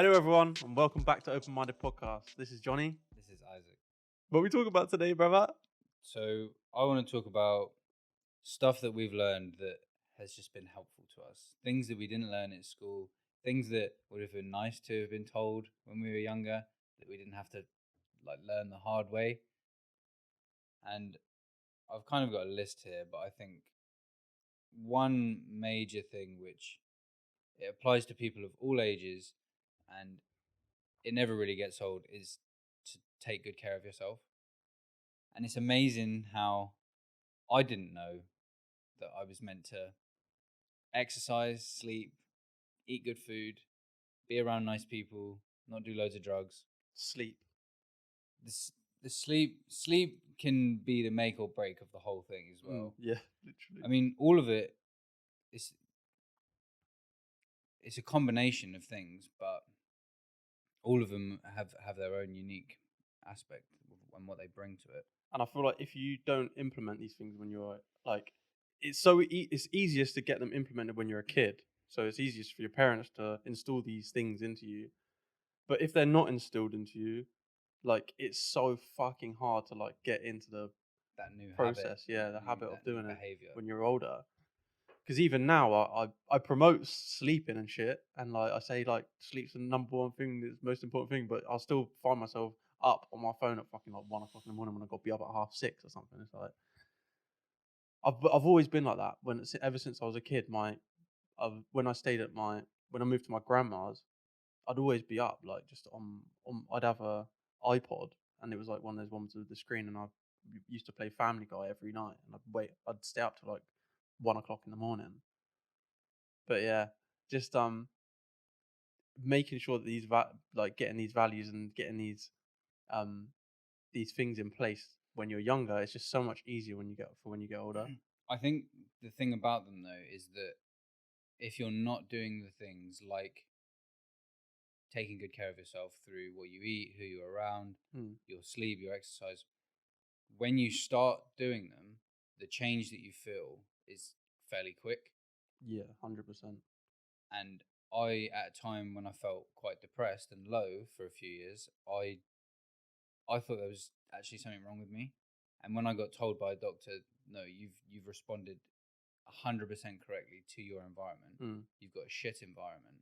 Hello, everyone, and welcome back to Open Minded Podcast. This is Johnny. This is Isaac. What are we talking about today, brother? So I want to talk about stuff that we've learned that has just been helpful to us. Things that we didn't learn at school. Things that would have been nice to have been told when we were younger that we didn't have to learn the hard way. And I've kind of got a list here, but I think one major thing which it applies to people of all ages and it never really gets old is to take good care of yourself. And it's amazing how I didn't know that I was meant to exercise, sleep, eat good food, be around nice people, not do loads of drugs. Sleep. The sleep can be the make or break of the whole thing as well. Yeah, literally. I mean, all of it is it's a combination of things, but all of them have their own unique aspect and what they bring to it. And I feel like if you don't implement these things when you're like, it's it's easiest to get them implemented when you're a kid. So it's easiest for your parents to install these things into you. But if they're not instilled into you, like it's so fucking hard to like get into the That new process. habit, The habit of doing it behavior. when you're older. Because even now, I promote sleeping and shit, and like I say, like sleep's the number one thing, that's the most important thing. But I'll still find myself up on my phone at fucking like 1 o'clock in the morning when I got to be up at 6:30 or something. It's like I've always been like that. Ever since I was a kid, when I stayed at when I moved to my grandma's, I'd always be up like just on I'd have a iPod, and it was like one of those ones with the screen, and I used to play Family Guy every night, and I'd stay up till like 1 o'clock in the morning. But yeah, just making sure that getting these values and getting these things in place when you're younger, it's just so much easier when you get older. I think the thing about them though is that if you're not doing the things like taking good care of yourself through what you eat, who you're around, your sleep, your exercise, when you start doing them, the change that you feel is fairly quick. Yeah, 100%. And at a time when I felt quite depressed and low for a few years, I thought there was actually something wrong with me. And when I got told by a doctor, no, you've responded 100% correctly to your environment. You've got a shit environment.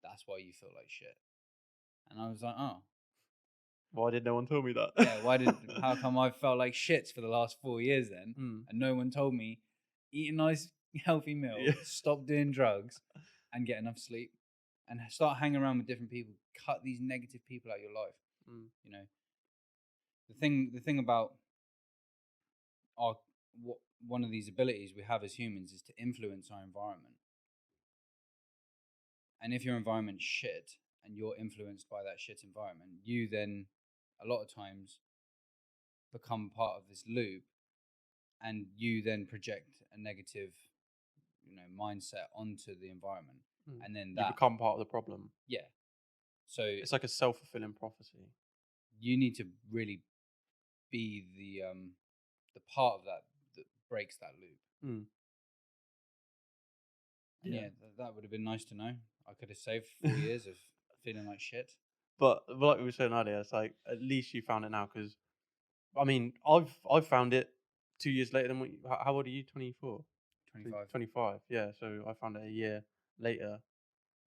That's why you feel like shit. And I was like, oh, Why did no one tell me that? yeah, how come I felt like shit for the last 4 years then? And no one told me, eat a nice healthy meal, stop doing drugs, and get enough sleep, and start hanging around with different people. Cut these negative people out of your life. You know, the thing about one of these abilities we have as humans is to influence our environment. And if your environment's shit and you're influenced by that shit environment, you then a lot of times become part of this loop, and you then project a negative, mindset onto the environment, and then you become part of the problem. Yeah. So it's like a self-fulfilling prophecy. You need to really be the part of that breaks that loop. Yeah, that would have been nice to know. I could have saved 4 years of feeling like shit. But like we were saying earlier, it's like at least you found it now, because I mean, I've found it 2 years later than how old are you? 24? 25. 25, yeah. So I found it a year later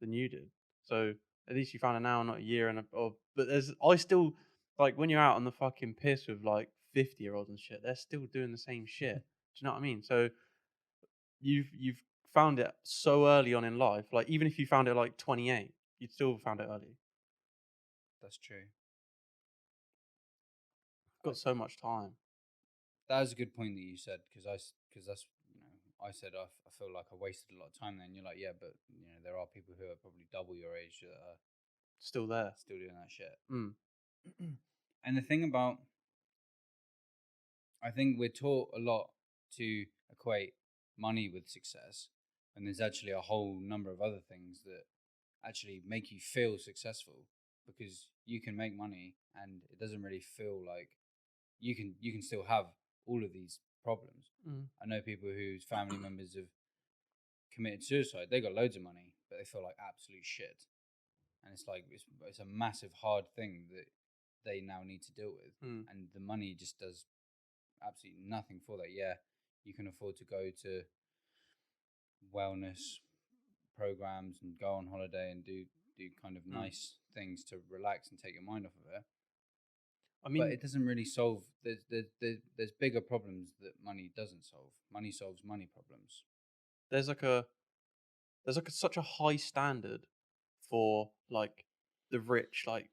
than you did. So at least you found it now, not a year but I still, like, when you're out on the fucking piss with like 50-year-olds and shit, they're still doing the same shit. Do you know what I mean? So you've found it so early on in life. Like, even if you found it like 28, you'd still found it early. That's true. Got so much time. That was a good point that you said, because that's I said I feel like I wasted a lot of time then. You're like, yeah, but there are people who are probably double your age that are still there, still doing that shit. And the thing about, I think we're taught a lot to equate money with success, and there's actually a whole number of other things that actually make you feel successful, because you can make money and it doesn't really feel like you can still have all of these problems. I know people whose family members have committed suicide. They got loads of money, but they feel like absolute shit. and it's like it's a massive hard thing that they now need to deal with, Mm. and the money just does absolutely nothing for that. Yeah, you can afford to go to wellness programs and go on holiday and do kind of Mm. nice things to relax and take your mind off of it, I but mean, it doesn't really solve. There's bigger problems that money doesn't solve. Money solves money problems. there's like a such a high standard for like the rich, like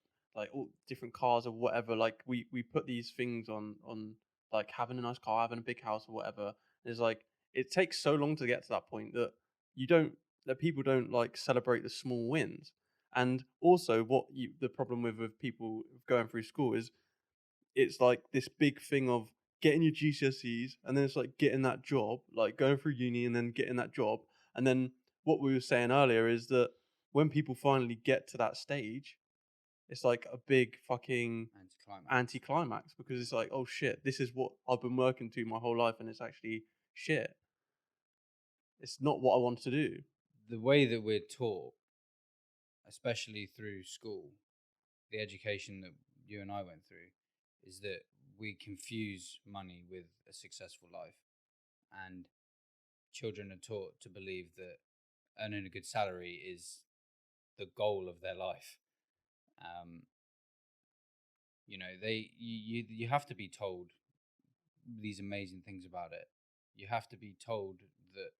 all different cars or whatever. Like we put these things on like having a nice car, having a big house or whatever. It's like it takes so long to get to that point that you don't that people don't like celebrate the small wins. And also, the problem with people going through school is it's like this big thing of getting your GCSEs and then it's like getting that job, like going through uni and then getting that job. And then what we were saying earlier is that when people finally get to that stage, it's like a big fucking Anticlimax. anticlimax because it's like, oh shit, this is what I've been working to my whole life and it's actually shit. It's not what I wanted to do. The way that we're taught, especially through school, the education that you and I went through, is that we confuse money with a successful life, and children are taught to believe that earning a good salary is the goal of their life. Um, you have to be told these amazing things about it. You have to be told that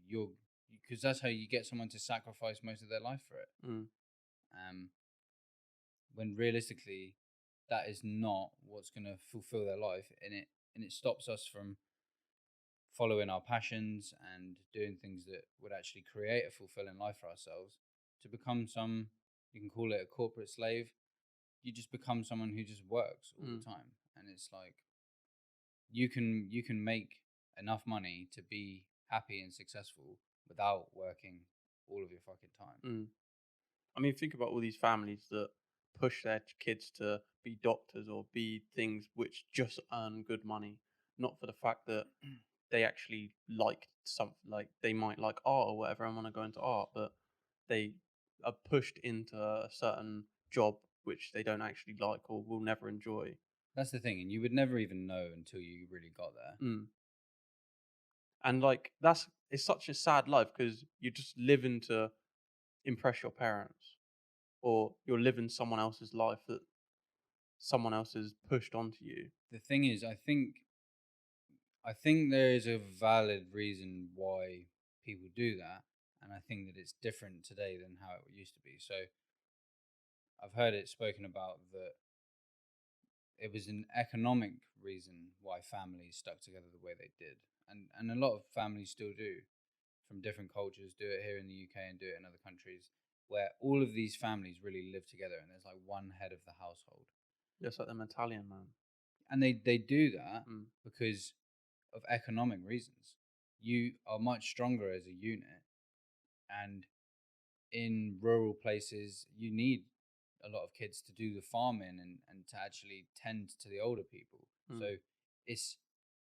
you're because that's how you get someone to sacrifice most of their life for it. Mm, Um, when realistically, that is not what's going to fulfill their life, and it stops us from following our passions and doing things that would actually create a fulfilling life for ourselves. To become you can call it a corporate slave. You just become someone who just works all mm, the time, and it's like you can make enough money to be happy and successful without working all of your fucking time. mm. I mean, think about all these families that push their kids to be doctors or be things which just earn good money, not for the fact that they actually like something, like they might like art or whatever and want to go into art, but they are pushed into a certain job which they don't actually like or will never enjoy. That's the thing, and you would never even know until you really got there. Mm. And like it's such a sad life because you're just living to impress your parents or you're living someone else's life that someone else has pushed onto you. The thing is, I think there is a valid reason why people do that, and I think that it's different today than how it used to be. So I've heard it spoken about that it was an economic reason why families stuck together the way they did, and a lot of families still do, from different cultures, do it here in the UK and do it in other countries, where all of these families really live together, and there's like one head of the household, Just like them Italian man. and they do that Mm. because of economic reasons. You are much stronger as a unit, and in rural places, you need a lot of kids to do the farming and to actually tend to the older people. Mm. So it's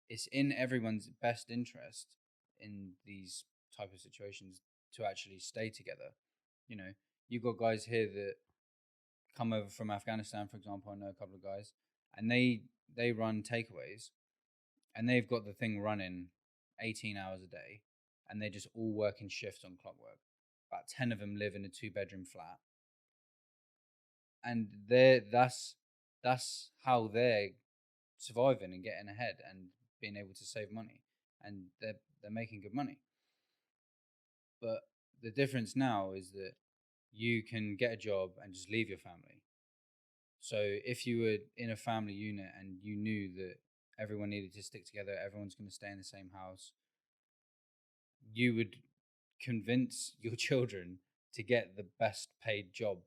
it's in everyone's best interest in these type of situations to actually stay together. You know, you got guys here that come over from Afghanistan, for example. I know a couple of guys, and they run takeaways, and they've got the thing running 18 hours a day, and they just all work in shifts on clockwork. About 10 of them live in a 2-bedroom flat, and that's how they're surviving and getting ahead and being able to save money, and they're making good money. But the difference now is that you can get a job and just leave your family. So if you were in a family unit and you knew that everyone needed to stick together, everyone's going to stay in the same house, you would convince your children to get the best paid job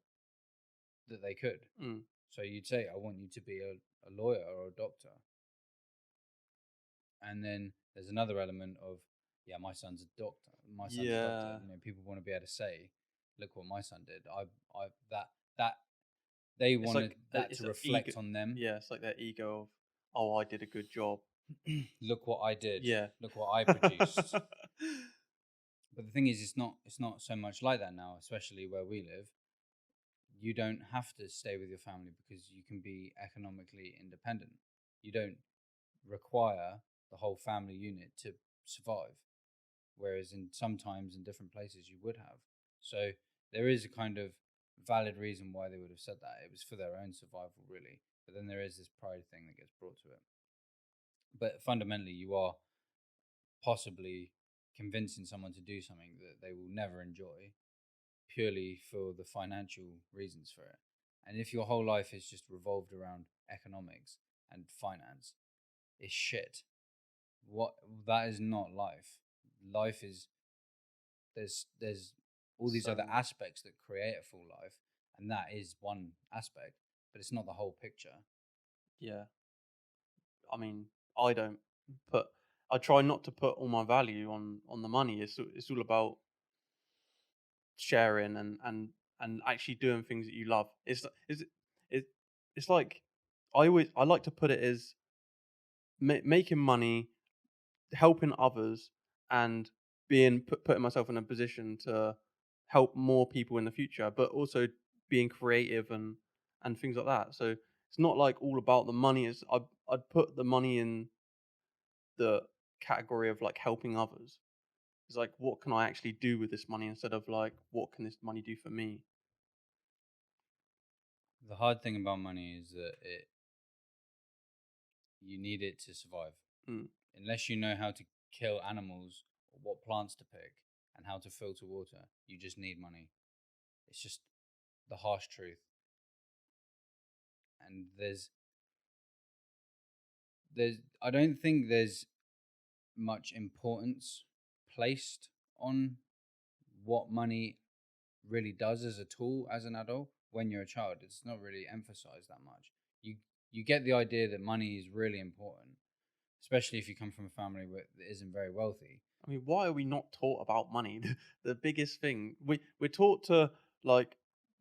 that they could. Mm. So you'd say, I want you to be a lawyer or a doctor. And then there's another element of, yeah, my son's a doctor. My son's a doctor. Yeah. You know, people want to be able to say, look what my son did. That they It's wanted like that it's to an ego. reflect on them. Yeah, it's like their ego of, oh, I did a good job. Look what I did. Yeah. Look what I produced. But the thing is, it's not so much like that now, especially where we live. you don't have to stay with your family because you can be economically independent. You don't require the whole family unit to survive, whereas in sometimes in different places you would have. So there is a kind of valid reason why they would have said that. It was for their own survival, really. But then there is this pride thing that gets brought to it. But fundamentally, you are possibly convincing someone to do something that they will never enjoy purely for the financial reasons for it. And if your whole life is just revolved around economics and finance, it's shit. What That is not life. Life is there's all these other So aspects that create a full life, and that is one aspect, but it's not the whole picture. yeah, I mean, I don't put. I try not to put all my value on the money. It's all about sharing and actually doing things that you love. It it's like I like to put it as making money, helping others, and putting myself in a position to help more people in the future, but also being creative and things like that. So it's not like all about the money. I'd put the money in the category of like helping others. It's like, what can I actually do with this money instead of like, what can this money do for me? The hard thing about money is that you need it to survive. Mm. Unless you know how to kill animals or what plants to pick and how to filter water, you just need money. It's just the harsh truth. And there's I don't think there's much importance placed on what money really does as a tool as an adult. When you're a child, it's not really emphasized that much. You get the idea that money is really important, especially if you come from a family that isn't very wealthy. I mean, why are we not taught about money? The biggest thing we're taught to like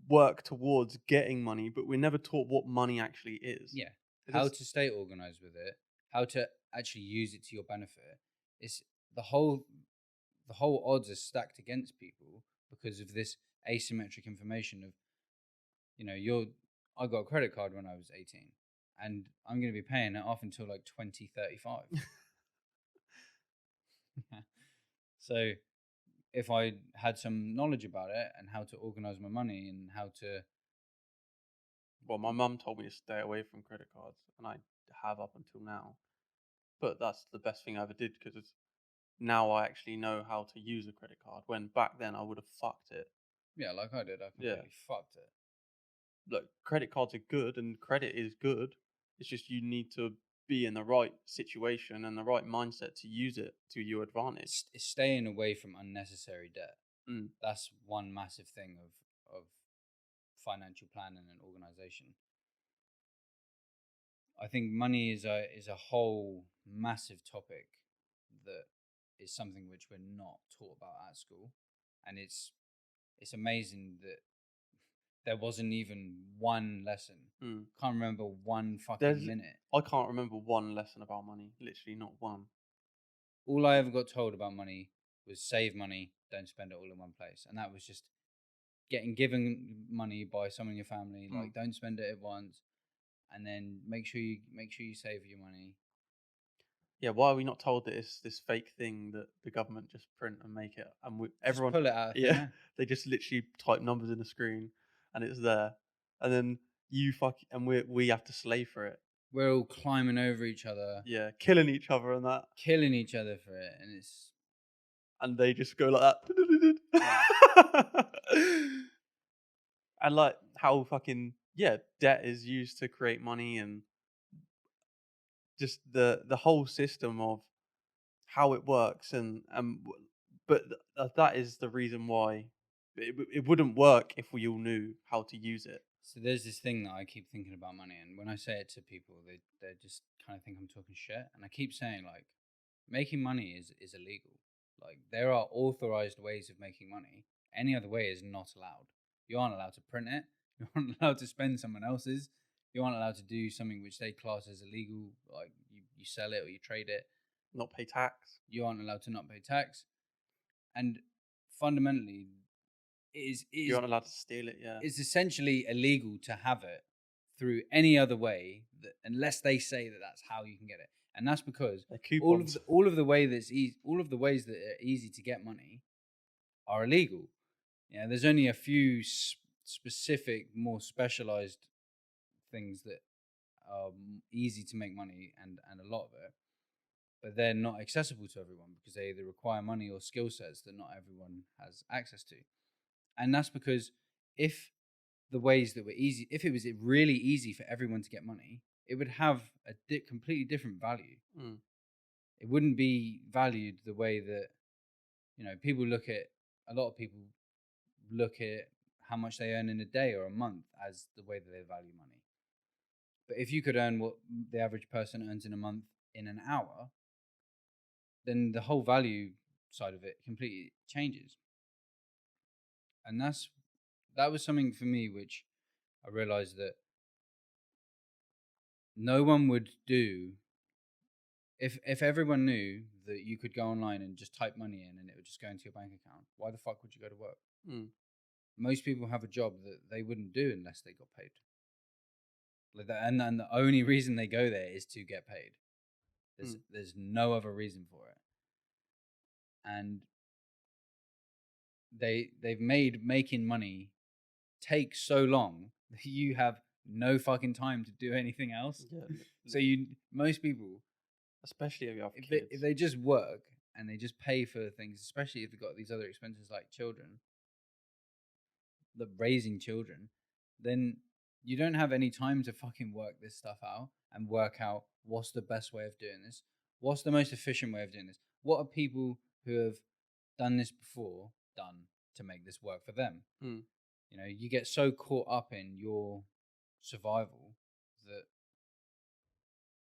work towards getting money, but we're never taught what money actually is. Yeah, It how is to stay organized with it, how to actually use it to your benefit. It's the whole the whole odds are stacked against people because of this asymmetric information of, you're I got a credit card when I was 18, and I'm going to be paying it off until like 2035. So if I had some knowledge about it and how to organize my money and how to, well, my mum told me to stay away from credit cards, and I have up until now. But that's the best thing I ever did because now I actually know how to use a credit card. When back then I would have fucked it. yeah, like I did, I Yeah, completely fucked it. look, credit cards are good and credit is good. It's just you need to be in the right situation and the right mindset to use it to your advantage. It's staying away from unnecessary debt. Mm. That's one massive thing of financial planning and organization. I think money is a whole massive topic that is something which we're not taught about at school, and it's amazing that there wasn't even one lesson. Mm. Can't remember one fucking There's minute. I can't remember one lesson about money. Literally not one. All I ever got told about money was save money, don't spend it all in one place, and that was just getting given money by someone in your family. Mm. Like, don't spend it at once, and then make sure you save your money. Yeah, why are we not told that it's this fake thing that the government just print and make it, and Just everyone, pull it out of thin yeah, air. they just literally type numbers in the screen, and it's there, and then and we have to slave for it. We're all climbing over each other, Yeah, killing each other and that, killing each other for it, and it's and they just go like yeah. that. And like how fucking yeah, debt is used to create money, and just the whole system of how it works, but that is the reason why it wouldn't work if we all knew how to use it. So there's this thing that I keep thinking about money, and when I say it to people, they just kind of think I'm talking shit, and I keep saying like, making money is illegal. Like, there are authorized ways of making money. Any other way is not allowed. You aren't allowed to print it. You aren't allowed to spend someone else's. You aren't allowed to do something which they class as illegal, like you sell it or you trade it. Not pay tax. You aren't allowed to not pay tax. And fundamentally, is You aren't allowed to steal it. Yeah. it's essentially illegal to have it through any other way that, unless they say that that's how you can get it. And that's because They're coupons. all of the ways that are easy to get money are illegal. Yeah, there's only a few specific, more specialized things that are easy to make money, and a lot of it, but they're not accessible to everyone because they either require money or skill sets that not everyone has access to. And that's because if the ways that were easy, if it was really easy for everyone to get money, it would have a completely different value. Mm. It wouldn't be valued the way that, people look at, a lot of people look at how much they earn in a day or a month as the way that they value money. But if you could earn what the average person earns in a month in an hour, then the whole value side of it completely changes. And that was something for me which I realized that no one would do. If everyone knew that you could go online and just type money in and it would just go into your bank account, why the fuck would you go to work? Mm. Most people have a job that they wouldn't do unless they got paid. Like that, and the only reason they go there is to get paid. There's no other reason for it. And they've made making money take so long that you have no fucking time to do anything else. Yeah. So most people, Especially if you have if kids. they just work and they just pay for things, especially if they've got these other expenses like children, the raising children, then you don't have any time to fucking work this stuff out and work out what's the best way of doing this, what's the most efficient way of doing this, what are people who have done this before done to make this work for them. Mm. You get so caught up in your survival that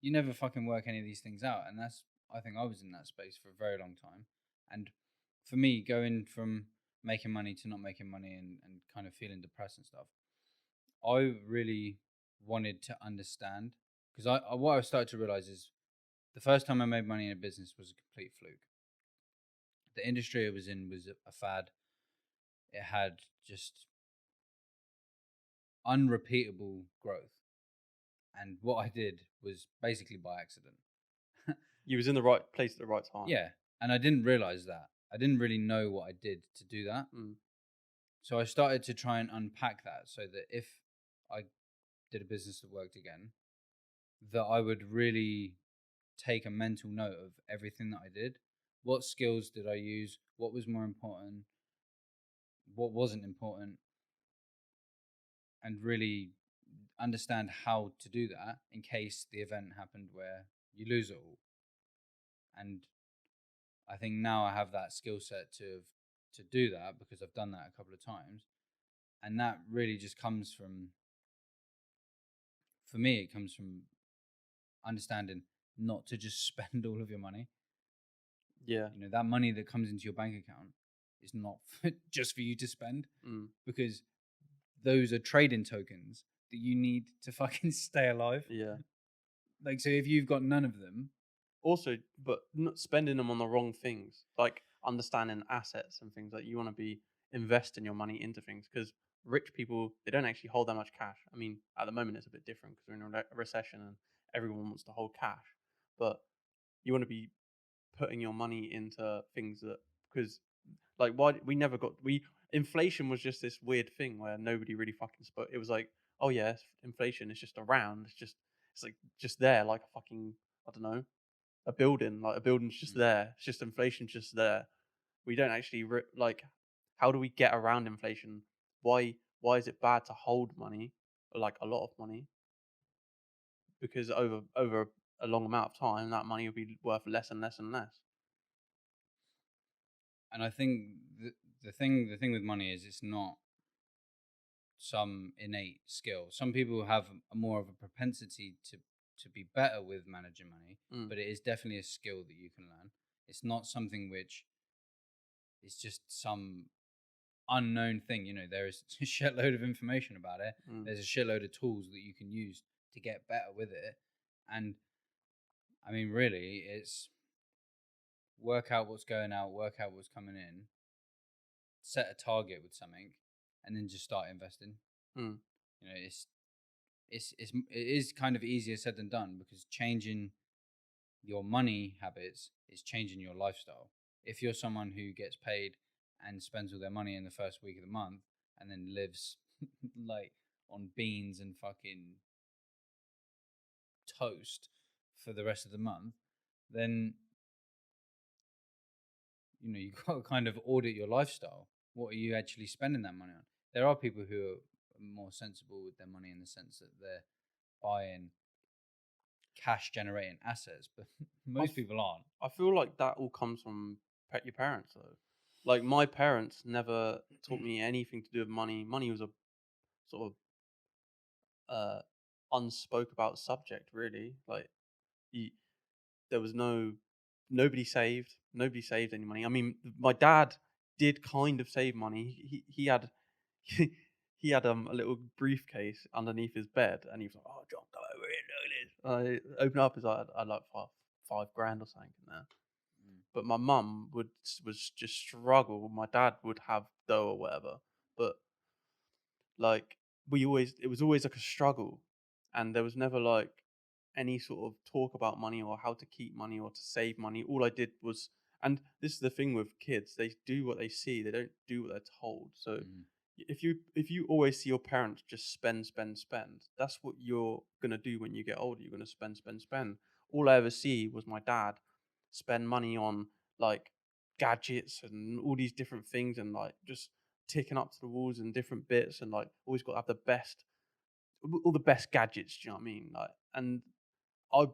you never fucking work any of these things out. And I think I was in that space for a very long time. And for me, going from making money to not making money, and kind of feeling depressed and stuff, I really wanted to understand, because what I started to realize is the first time I made money in a business was a complete fluke. The industry I was in was a fad. It had just unrepeatable growth. And what I did was basically by accident. You was in the right place at the right time. Yeah. And I didn't realize that. I didn't really know what I did to do that. Mm. So I started to try and unpack that so that if I did a business that worked again, that I would really take a mental note of everything that I did. What skills did I use? What was more important? What wasn't important? And really understand how to do that in case the event happened where you lose it all. And I think now I have that skill set to do that because I've done that a couple of times. And that really just comes from, for me, it comes from understanding not to just spend all of your money. Yeah. That money that comes into your bank account is not just for you to spend, because those are trading tokens that you need to fucking stay alive. Yeah. Like, so if you've got none of them, Also, but not spending them on the wrong things, like understanding assets and things. Like you want to be investing your money into things, because rich people, they don't actually hold that much cash. I mean, at the moment it's a bit different because we're in a recession and everyone wants to hold cash. But you want to be putting your money into things that, because like why we never got we inflation was just this weird thing where nobody really fucking spoke. It was like, oh yeah, inflation is just around. It's like just there, like a fucking, I don't know, a building. Like a building's just there. It's just inflation's just there. We don't actually like. How do we get around inflation? Why is it bad to hold money, like a lot of money? Because over a long amount of time, that money will be worth less and less and less. and I think the thing with money is it's not some innate skill. Some people have more of a propensity to be better with managing money, but it is definitely a skill that you can learn. It's not something which is just some unknown thing. There is a shitload of information about it. There's a shitload of tools that you can use to get better with it. And I mean, really, it's work out what's going out, work out what's coming in, set a target with something and then just start investing. Mm. You know, it is kind of easier said than done, because changing your money habits is changing your lifestyle. If you're someone who gets paid and spends all their money in the first week of the month and then lives like on beans and fucking toast for the rest of the month, then you've got to kind of audit your lifestyle. What are you actually spending that money on? There are people who are more sensible with their money, in the sense that they're buying cash generating assets, but I, most f- people aren't. I feel like that all comes from your parents though. Like my parents never taught me anything to do with money. Money was a sort of unspoke about subject really. Like you, there was nobody saved any money. I mean, my dad did kind of save money. He had he had a little briefcase underneath his bed, and he was like, "Oh, John, come over here, look at this." I opened up his I had like five grand or something in there. Mm. But my mum was just struggle. My dad would have dough or whatever, but like it was always like a struggle, and there was never like any sort of talk about money or how to keep money or to save money. All I did was, and this is the thing with kids, they do what they see, they don't do what they're told. So Mm. if you always see your parents just spend, that's what you're gonna do when you get older. You're gonna spend. All I ever see was my dad spend money on like gadgets and all these different things, and like just ticking up to the walls and different bits, and like always got to have the best, all the best gadgets. Do you know what I mean? Like, and I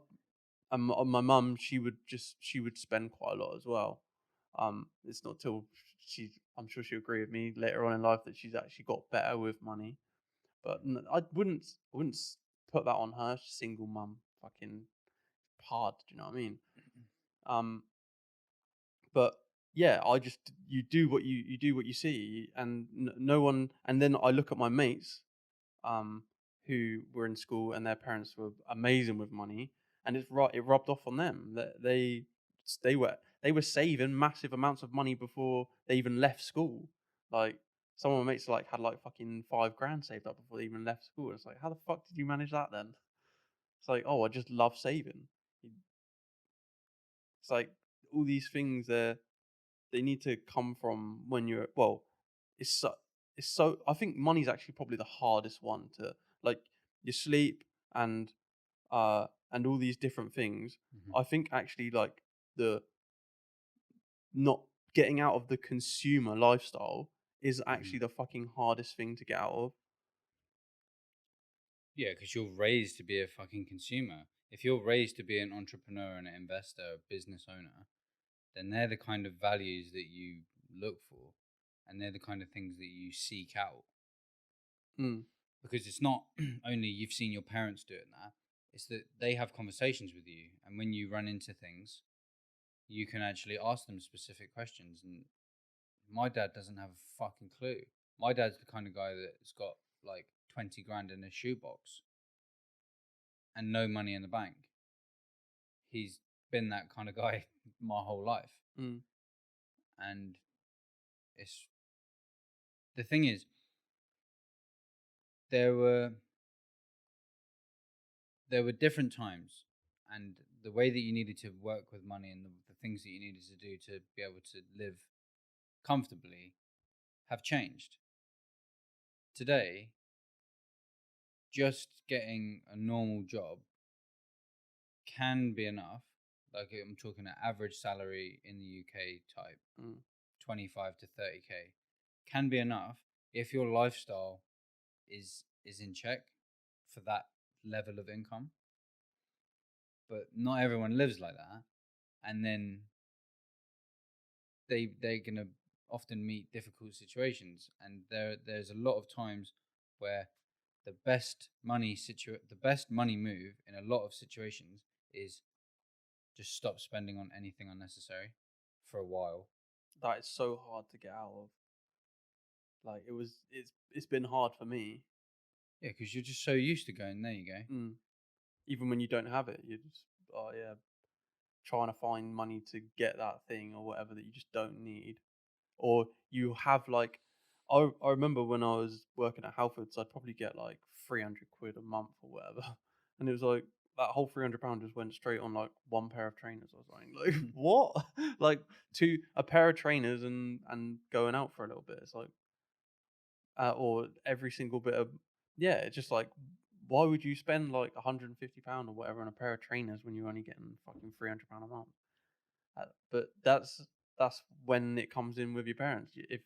and my mum, she would spend quite a lot as well. It's not till I'm sure she'll agree with me later on in life that she's actually got better with money. But I wouldn't put that on her. She's a single mum, fucking hard. Do you know what I mean? Um, but yeah, I just you do what you do what you see, and no one. And then I look at my mates, um, who were in school and their parents were amazing with money, and it rubbed off on them that they were they were saving massive amounts of money before they even left school. Like some of my mates like had like fucking 5 grand saved up before they even left school. It's like, how the fuck did you manage that then? It's like, oh, I just love saving. It's like all these things they need to come from when you're well. It's so I think money's actually probably the hardest one to like your sleep and and all these different things. Mhm. I think actually like the not getting out of the consumer lifestyle is Mhm. actually the fucking hardest thing to get out of. Yeah, because you're raised to be a fucking consumer. If you're raised to be an entrepreneur and an investor, a business owner, then they're the kind of values that you look for, and they're the kind of things that you seek out. Mm, Because it's not only you've seen your parents do it now, it's that they have conversations with you, and when you run into things, you can actually ask them specific questions. And my dad doesn't have a fucking clue. My dad's the kind of guy that's got like 20 grand in his shoebox and no money in the bank. He's been that kind of guy my whole life. mm, And it's the thing is, there were different times, and the way that you needed to work with money, and the things that you needed to do to be able to live comfortably have changed. Today, just getting a normal job can be enough. Like, I'm talking an average salary in the UK type, mm. 25 to 30K, can be enough if your lifestyle is in check for that level of income. But not everyone lives like that, and then they're gonna often meet difficult situations, and there's a lot of times where the best money move in a lot of situations is just stop spending on anything unnecessary for a while. That is so hard to get out of. Like it's been hard for me. Yeah, because you're just so used to going, there you go. Mm. Even when you don't have it, you're just oh yeah, trying to find money to get that thing or whatever that you just don't need. or you have like, I remember when I was working at Halfords, I'd probably get like 300 quid a month or whatever, and it was like that whole £300 just went straight on like one pair of trainers. I was like what? Like a pair of trainers and going out for a little bit. It's like, or every single bit of, yeah, it's just like, why would you spend like £150 or whatever on a pair of trainers when you're only getting fucking £300 a month? But that's when it comes in with your parents. If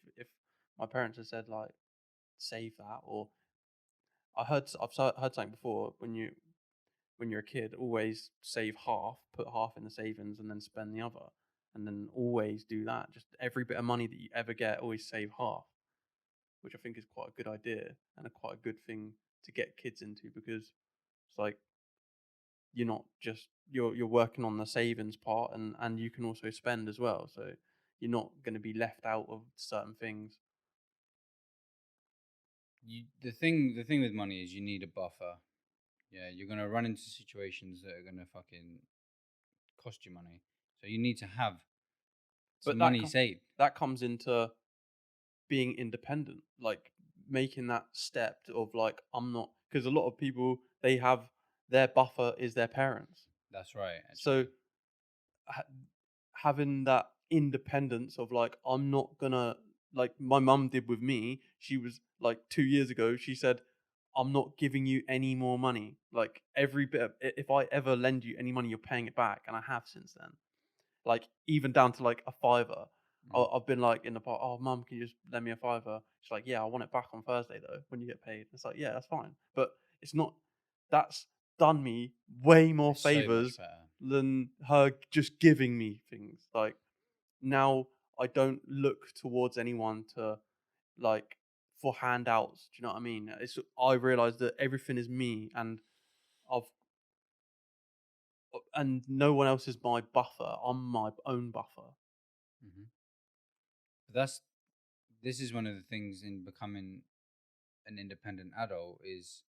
my parents had said like save that, or I've heard something before, when you're a kid, always save half, put half in the savings, and then spend the other, and then always do that. Just every bit of money that you ever get, always save half, which I think is quite a good idea and quite a good thing to get kids into, because it's like you're not just you're working on the savings part, and you can also spend as well, so you're not going to be left out of certain things. The thing with money is you need a buffer. Yeah, you're gonna run into situations that are gonna fucking cost you money. So you need to have some But money saved. that comes into being independent, like making that step of like, I'm not, because a lot of people, they have their buffer is their parents. That's right, So actually. ha- having that independence of like, I'm not gonna, like my mum did with me. She was like 2 years ago, she said, I'm not giving you any more money. Like every bit of, if I ever lend you any money, you're paying it back. And I have since then. Like even down to like a fiver. Mm. I've been like in the part, oh mum, can you just lend me a fiver? She's like, yeah, I want it back on Thursday though, when you get paid. It's like, yeah, that's fine. But it's not, that's done me way more It's so much favors better. than her just giving me things. Like now I don't look towards anyone to like for handouts. Do you know what I mean? I realize that everything is me, I've and no one else is my buffer. I'm my own buffer. Hmm. But this is one of the things in becoming an independent adult is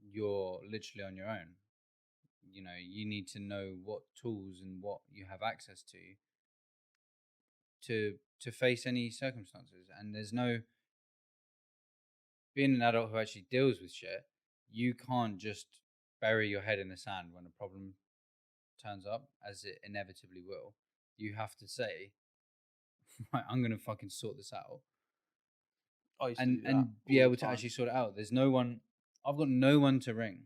you're literally on your own. You know, you need to know what tools and what you have access to face any circumstances. And there's no being an adult who actually deals with shit. You can't just bury your head in the sand when a problem turns up, as it inevitably will. You have to say, right, I'm gonna fucking sort this out, I used to and do that and be all the able to time. actually sort it out. There's no one. I've got no one to ring.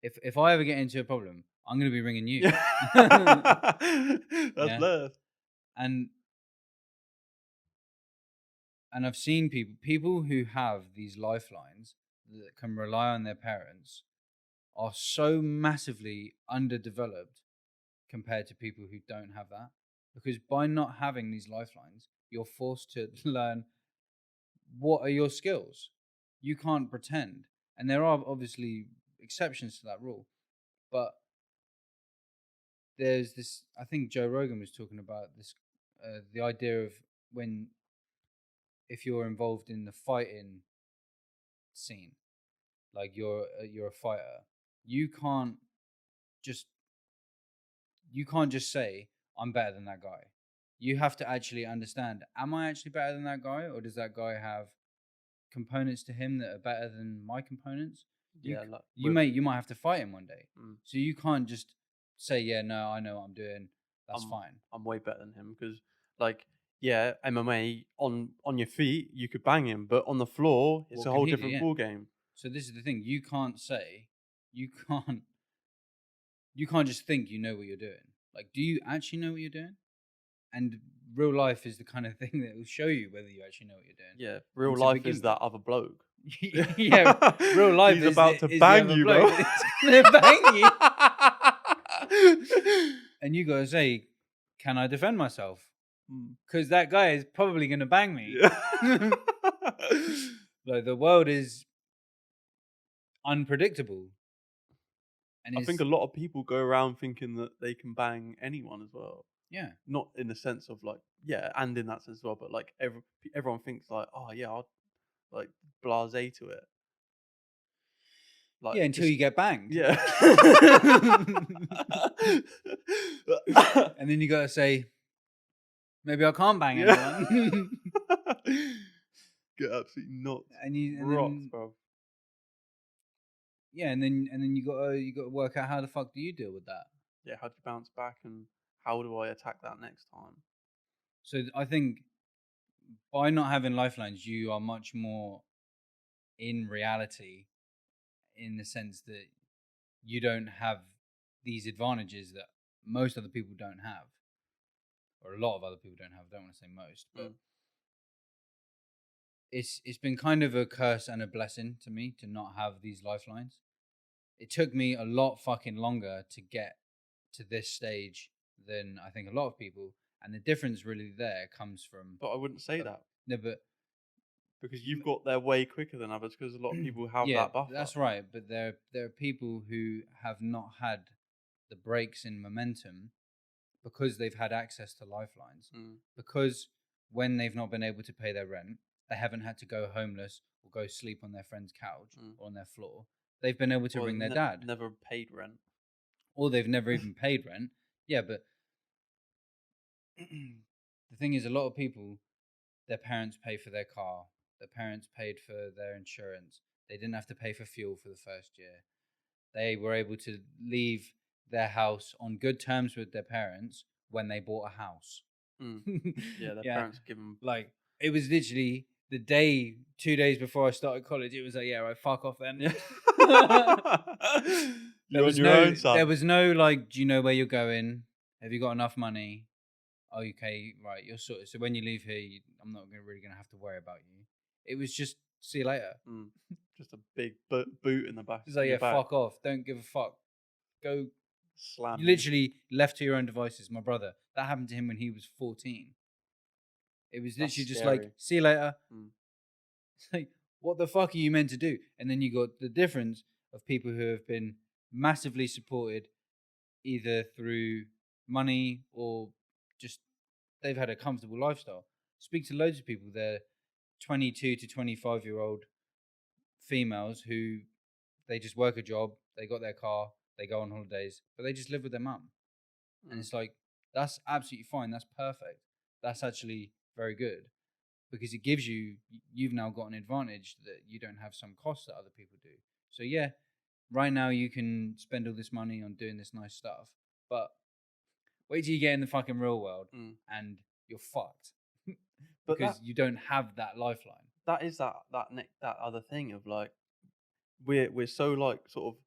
If I ever get into a problem, I'm gonna be ringing you. Yeah. That's Yeah, blessed. and I've seen people who have these lifelines that can rely on their parents are so massively underdeveloped compared to people who don't have that. Because by not having these lifelines, you're forced to learn what are your skills. You can't pretend. And there are obviously exceptions to that rule. But there's this, I think Joe Rogan was talking about this, the idea of when, if you're involved in the fighting scene, like you're a fighter, you can't just say I'm better than that guy. You have to actually understand, am I actually better than that guy, or does that guy have components to him that are better than my components? Yeah, like You might have to fight him one day. mm, So you can't just say, yeah, no, I know what I'm doing. That's I'm fine. I'm way better than him, because like, yeah, MMA on your feet you could bang him, but on the floor it's What a can whole he do? different Yeah. ball game. So this is the thing. You can't you can't just think you know what you're doing. Like, do you actually know what you're doing? And real life is the kind of thing that will show you whether you actually know what you're doing. Yeah, And real to life begin is with, that other bloke. yeah, real life He's about to is the bang other you, bloke bro. that's gonna bang you, and you gotta say, "Can I defend myself?" Mm, Because that guy is probably gonna bang me. yeah. Like the world is unpredictable, and I think a it's lot of people go around thinking that they can bang anyone as well. yeah, Not in the sense of like, yeah, and in that sense as well, but like everyone thinks like, oh yeah, I'll like blasé to it. Like yeah. Until just, you get banged, yeah. and then you gotta say, Maybe I can't bang Yeah. anyone. Get absolutely knocked, And rocked, then bro. yeah, and then you gotta work out how the fuck do you deal with that. Yeah, how do you bounce back, and how do I attack that next time? So I think by not having lifelines, you are much more in reality, in the sense that you don't have these advantages that most other people don't have, or a lot of other people don't have. I don't want to say most, but Mm. it's been kind of a curse and a blessing to me to not have these lifelines. It took me a lot fucking longer to get to this stage than I think a lot of people, and the difference really there comes from But I wouldn't say that, no, but because you've got there way quicker than others, because a lot of people have yeah, that buffer. that's right. But there are people who have not had the breaks in momentum because they've had access to lifelines. Mm. Because when they've not been able to pay their rent, they haven't had to go homeless or go sleep on their friend's couch Mm. or on their floor. They've been able to Or ring their dad, never paid rent. or they've never even paid rent. Yeah, but the thing is, a lot of people, their parents pay for their car, their parents paid for their insurance. They didn't have to pay for fuel for the first year. They were able to leave their house on good terms with their parents when they bought a house. Mm. Yeah, their Yeah, parents give them. like it was literally the day, 2 days before I started college. It was like, yeah, right, fuck off then. Yeah. There You're on was your own, there son. was no like, do you know where you're going? Have you got enough money? Oh, okay, right, you're sorted. So when you leave here, I'm not really gonna have to worry about you. It was just see you later. Mm. Just a big boot in the back It's in like, your yeah, back, fuck off. Don't give a fuck. Go. You slamming you. literally left to your own devices. My brother, that happened to him when he was 14. It was That's literally just like, scary. see you later. Mm. It's like, what the fuck are you meant to do? And then you got the difference of people who have been massively supported either through money or just they've had a comfortable lifestyle. Speak to loads of people. They're 22 to 25-year-old females who they just work a job, they got their car, they go on holidays, but they just live with their mum. And Mm. it's like, that's absolutely fine. That's perfect. That's actually very good because it gives you've now got an advantage that you don't have some costs that other people do. So, yeah, right now you can spend all this money on doing this nice stuff, but wait till you get in the fucking real world Mm. and you're fucked But because you don't have that lifeline. that is that other thing of like, we're so like sort of,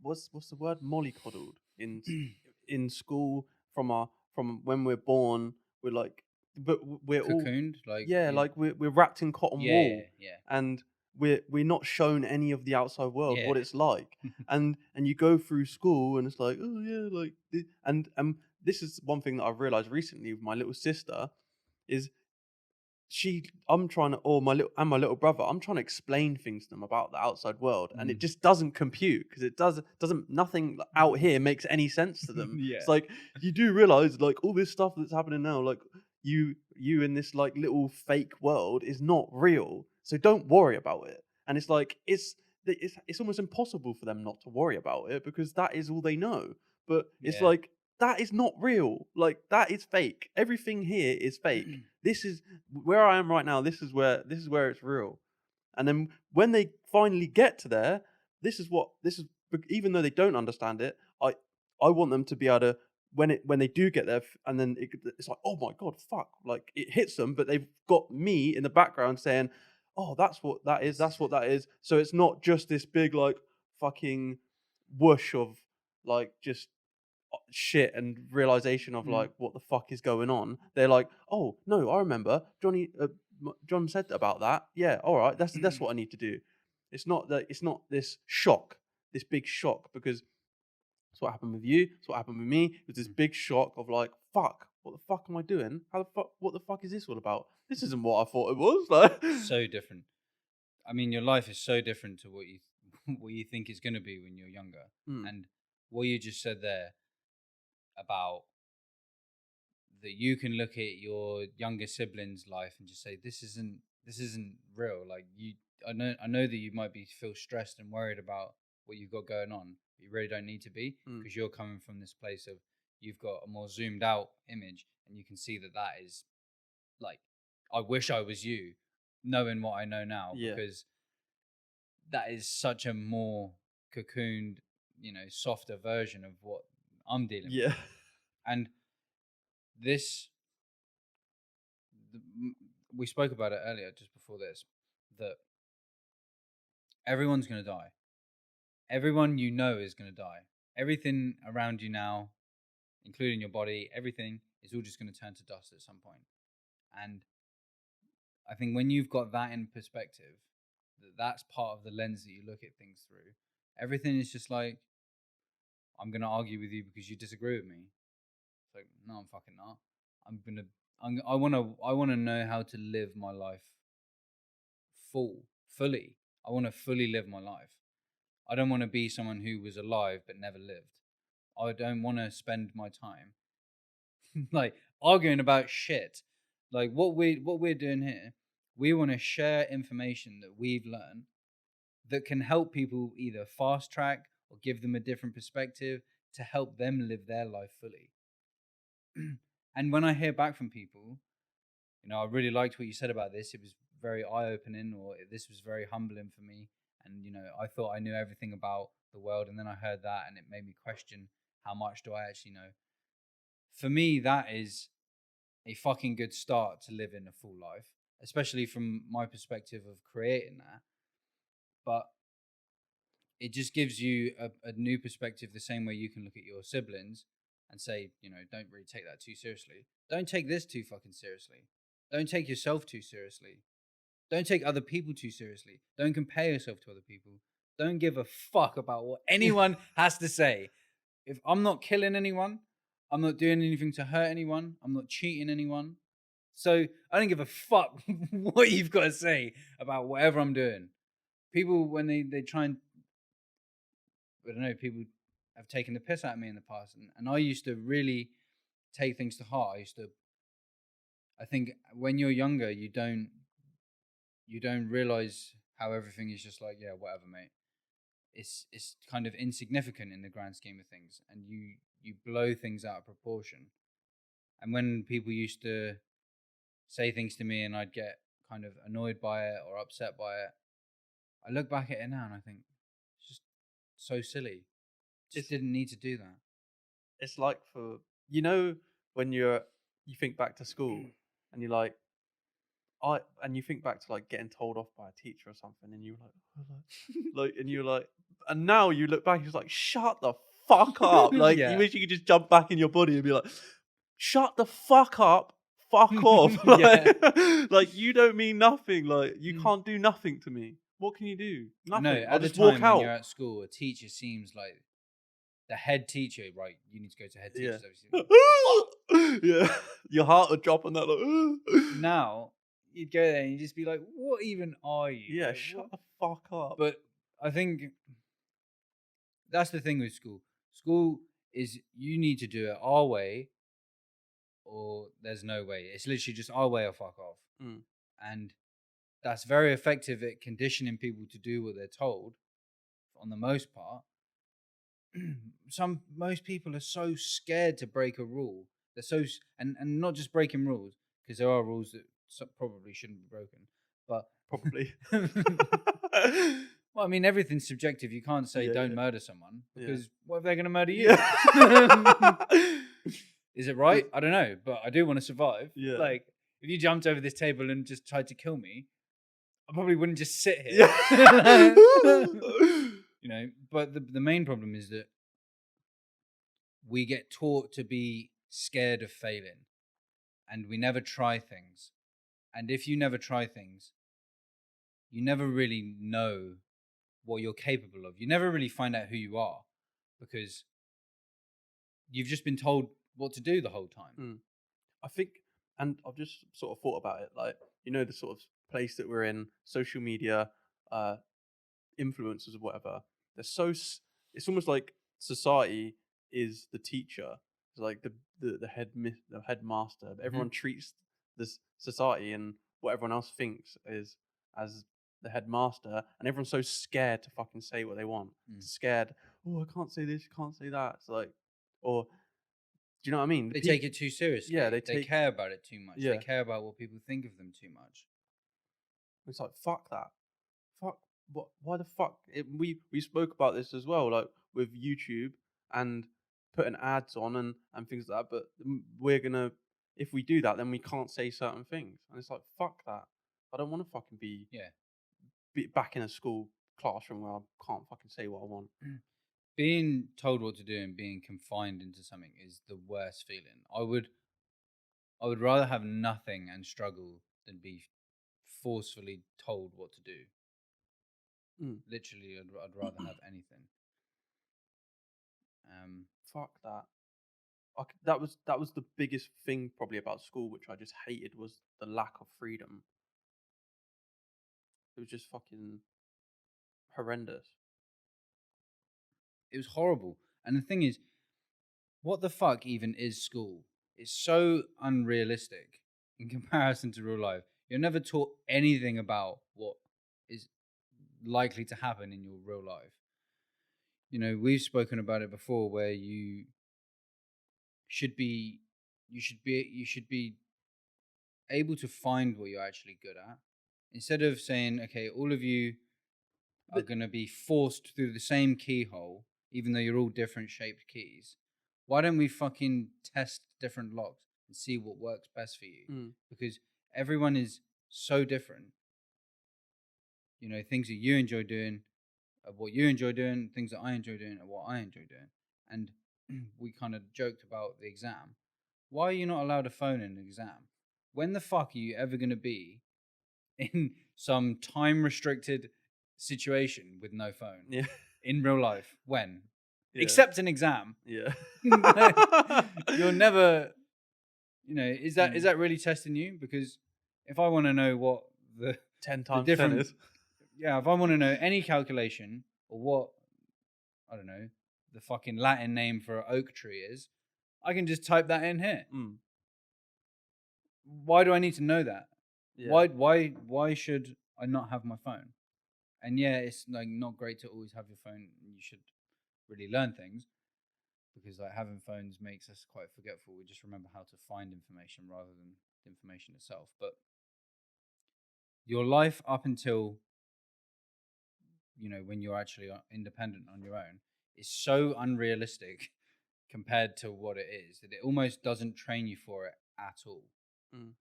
what's the word, mollycoddled in school, from when we're born. We're like, but we're all, Cocooned, like, yeah, you, like we're wrapped in cotton yeah, wool, yeah, and we're not shown any of the outside world, yeah. what it's like. And you go through school and it's like, oh yeah, like and this is one thing that I've realized recently with my little sister, is I'm trying to, or my little brother, I'm trying to explain things to them about the outside world, and it Mm. just doesn't compute, because it doesn't nothing out here makes any sense to them. It's Yeah. like, you do realize, like, all this stuff that's happening now, like, you in this like little fake world is not real, so don't worry about it. And it's like, it's almost impossible for them not to worry about it, because that is all they know. But it's Yeah. like, that is not real. Like, that is fake. Everything here is fake. This is where I am right now. This is where it's real. And then when they finally get to there, even though they don't understand it, I want them to be able to, when they do get there, and then it's like, oh my god, fuck, like it hits them, but they've got me in the background saying, oh, that's what that is. This That's is what it. that is. So it's not just this big like fucking whoosh of like just shit and realization of Mm. like what the fuck is going on. They're like, oh no, I remember John said about that. Yeah, all right, that's what I need to do. It's not this shock, this big shock, because it's what happened with you. It's what happened with me. It was this big shock of like, fuck, what the fuck am I doing? How the fuck? What the fuck is this all about? This isn't what I thought it was. Like, So different. I mean, your life is so different to what you what you think it's going to be when you're younger. mm, And what you just said there about that you can look at your younger sibling's life and just say this isn't real. Like you, I know that you might be feel stressed and worried about what you've got going on, but you really don't need to be mm, because you're coming from this place of you've got a more zoomed out image and you can see that that is like, I wish I was you, knowing what I know now, Yeah. because that is such a more cocooned, softer version of what I'm dealing with. Yeah. And this, we spoke about it earlier, just before this, that everyone's going to die. Everyone you know is going to die. Everything around you now, including your body, everything is all just going to turn to dust at some point. And I think when you've got that in perspective, that's part of the lens that you look at things through. Everything is just like, I'm going to argue with you because you disagree with me. It's like, no, I'm fucking not. I want to know how to live my life fully. I want to fully live my life. I don't want to be someone who was alive but never lived. I don't want to spend my time like arguing about shit. Like what we're doing here, we want to share information that we've learned that can help people either fast track or give them a different perspective to help them live their life fully. And when I hear back from people, I really liked what you said about this. It was very eye-opening, or this was very humbling for me. And I thought I knew everything about the world, and then I heard that, and it made me question, how much do I actually know? For me, that is a fucking good start to living a full life, especially from my perspective of creating that. But it just gives you a new perspective, the same way you can look at your siblings and say, don't really take that too seriously. Don't take this too fucking seriously. Don't take yourself too seriously. Don't take other people too seriously. Don't compare yourself to other people. Don't give a fuck about what anyone has to say. If I'm not killing anyone, I'm not doing anything to hurt anyone, I'm not cheating anyone. So I don't give a fuck what you've got to say about whatever I'm doing. People, when they try and, I don't know, people have taken the piss out of me in the past. And I used to really take things to heart. I think when you're younger, you don't realize how everything is just like, yeah, whatever, mate. It's kind of insignificant in the grand scheme of things, and you blow things out of proportion. And when people used to say things to me and I'd get kind of annoyed by it or upset by it, I look back at it now and I think it's just so silly. Just didn't need to do that. It's like, for when you think back to school and you're like, and you think back to like getting told off by a teacher or something, and you're like, and you're like, and now you look back, you're like, shut the fuck up. Like, you Yeah. wish you could just jump back in your body and be like, shut the fuck up, fuck off. Yeah. Like, you don't mean nothing. Like, you Mm. can't do nothing to me. What can you do? I know, Nothing. I'll at the just walk time when you're out. at school, a teacher seems like the head teacher, right? You need to go to head Yeah. teachers. Obviously. Yeah. Your heart would drop on that. Like, Now, you'd go there and you'd just be like, what even are you? yeah, Like, shut what? the fuck up. But I think that's the thing with school. School is, you need to do it our way or there's no way. It's literally just our way or fuck off. Mm. And that's very effective at conditioning people to do what they're told on the most part. Most people are so scared to break a rule. They're and not just breaking rules, because there are rules that probably shouldn't be broken. But Probably. well, I mean, everything's subjective. You can't say Yeah, don't yeah. murder someone, Yeah. because what if they're going to murder you? Yeah. Is it right? I don't know, but I do want to survive. Yeah. Like, if you jumped over this table and just tried to kill me, I probably wouldn't just sit here. Yeah. But the main problem is that we get taught to be scared of failing, and we never try things. And if you never try things, you never really know what you're capable of. You never really find out who you are, because you've just been told what to do the whole time. I think, and I've just sort of thought about it, like, the sort of place that we're in, social media, influencers or whatever. They're it's almost like society is the teacher. It's like the headmaster. But everyone treats this society and what everyone else thinks is as the headmaster, and everyone's so scared to fucking say what they want. Scared. Oh, I can't say this. You can't say that. It's like, or Do you know what I mean? They take it too seriously. Yeah, They care about it too much. They Yeah. care about what people think of them too much. It's like fuck that. Fuck what? Why the fuck? We spoke about this as well, like with YouTube and putting ads on and things like that. But we're gonna, if we do that, then we can't say certain things, and it's like fuck that. I don't want to fucking Yeah. be back in a school classroom where I can't fucking say what I want. Being told what to do and being confined into something is the worst feeling. I would rather have nothing and struggle than be forcefully told what to do. Mm, Literally, I'd rather have anything. fuck that. That was the biggest thing probably about school, which I just hated, was the lack of freedom. It was just fucking horrendous. It was horrible. And the thing is, what the fuck even is school? It's so unrealistic in comparison to real life. You're never taught anything about what is likely to happen in your real life. You know, we've spoken about it before, where should be you should be able to find what you're actually good at, instead of saying, okay, all of you are But going to be forced through the same keyhole, even though you're all different shaped keys. Why don't we fucking test different locks and see what works best for you? mm, Because everyone is so different. You know, things that you enjoy doing are what you enjoy doing, things that I enjoy doing are what I enjoy doing. And we kind of joked about the exam. Why are you not allowed a phone in an exam? When the fuck are you ever going to be in some time restricted situation with no phone yeah, in real life? When? yeah, Except an exam. yeah. You're never, is that Mm, really testing you? Because if I want to know what the 10 the times 10 different, is. yeah, if I want to know any calculation or what, I don't know, the fucking Latin name for an oak tree is, I can just type that in here. Mm, Why do I need to know that? yeah. Why should I not have my phone? And yeah, it's like not great to always have your phone. You should really learn things, because like having phones makes us quite forgetful. We just remember how to find information rather than the information itself. But your life up until, when you're actually independent on your own, is so unrealistic compared to what it is, that it almost doesn't train you for it at all. Mm,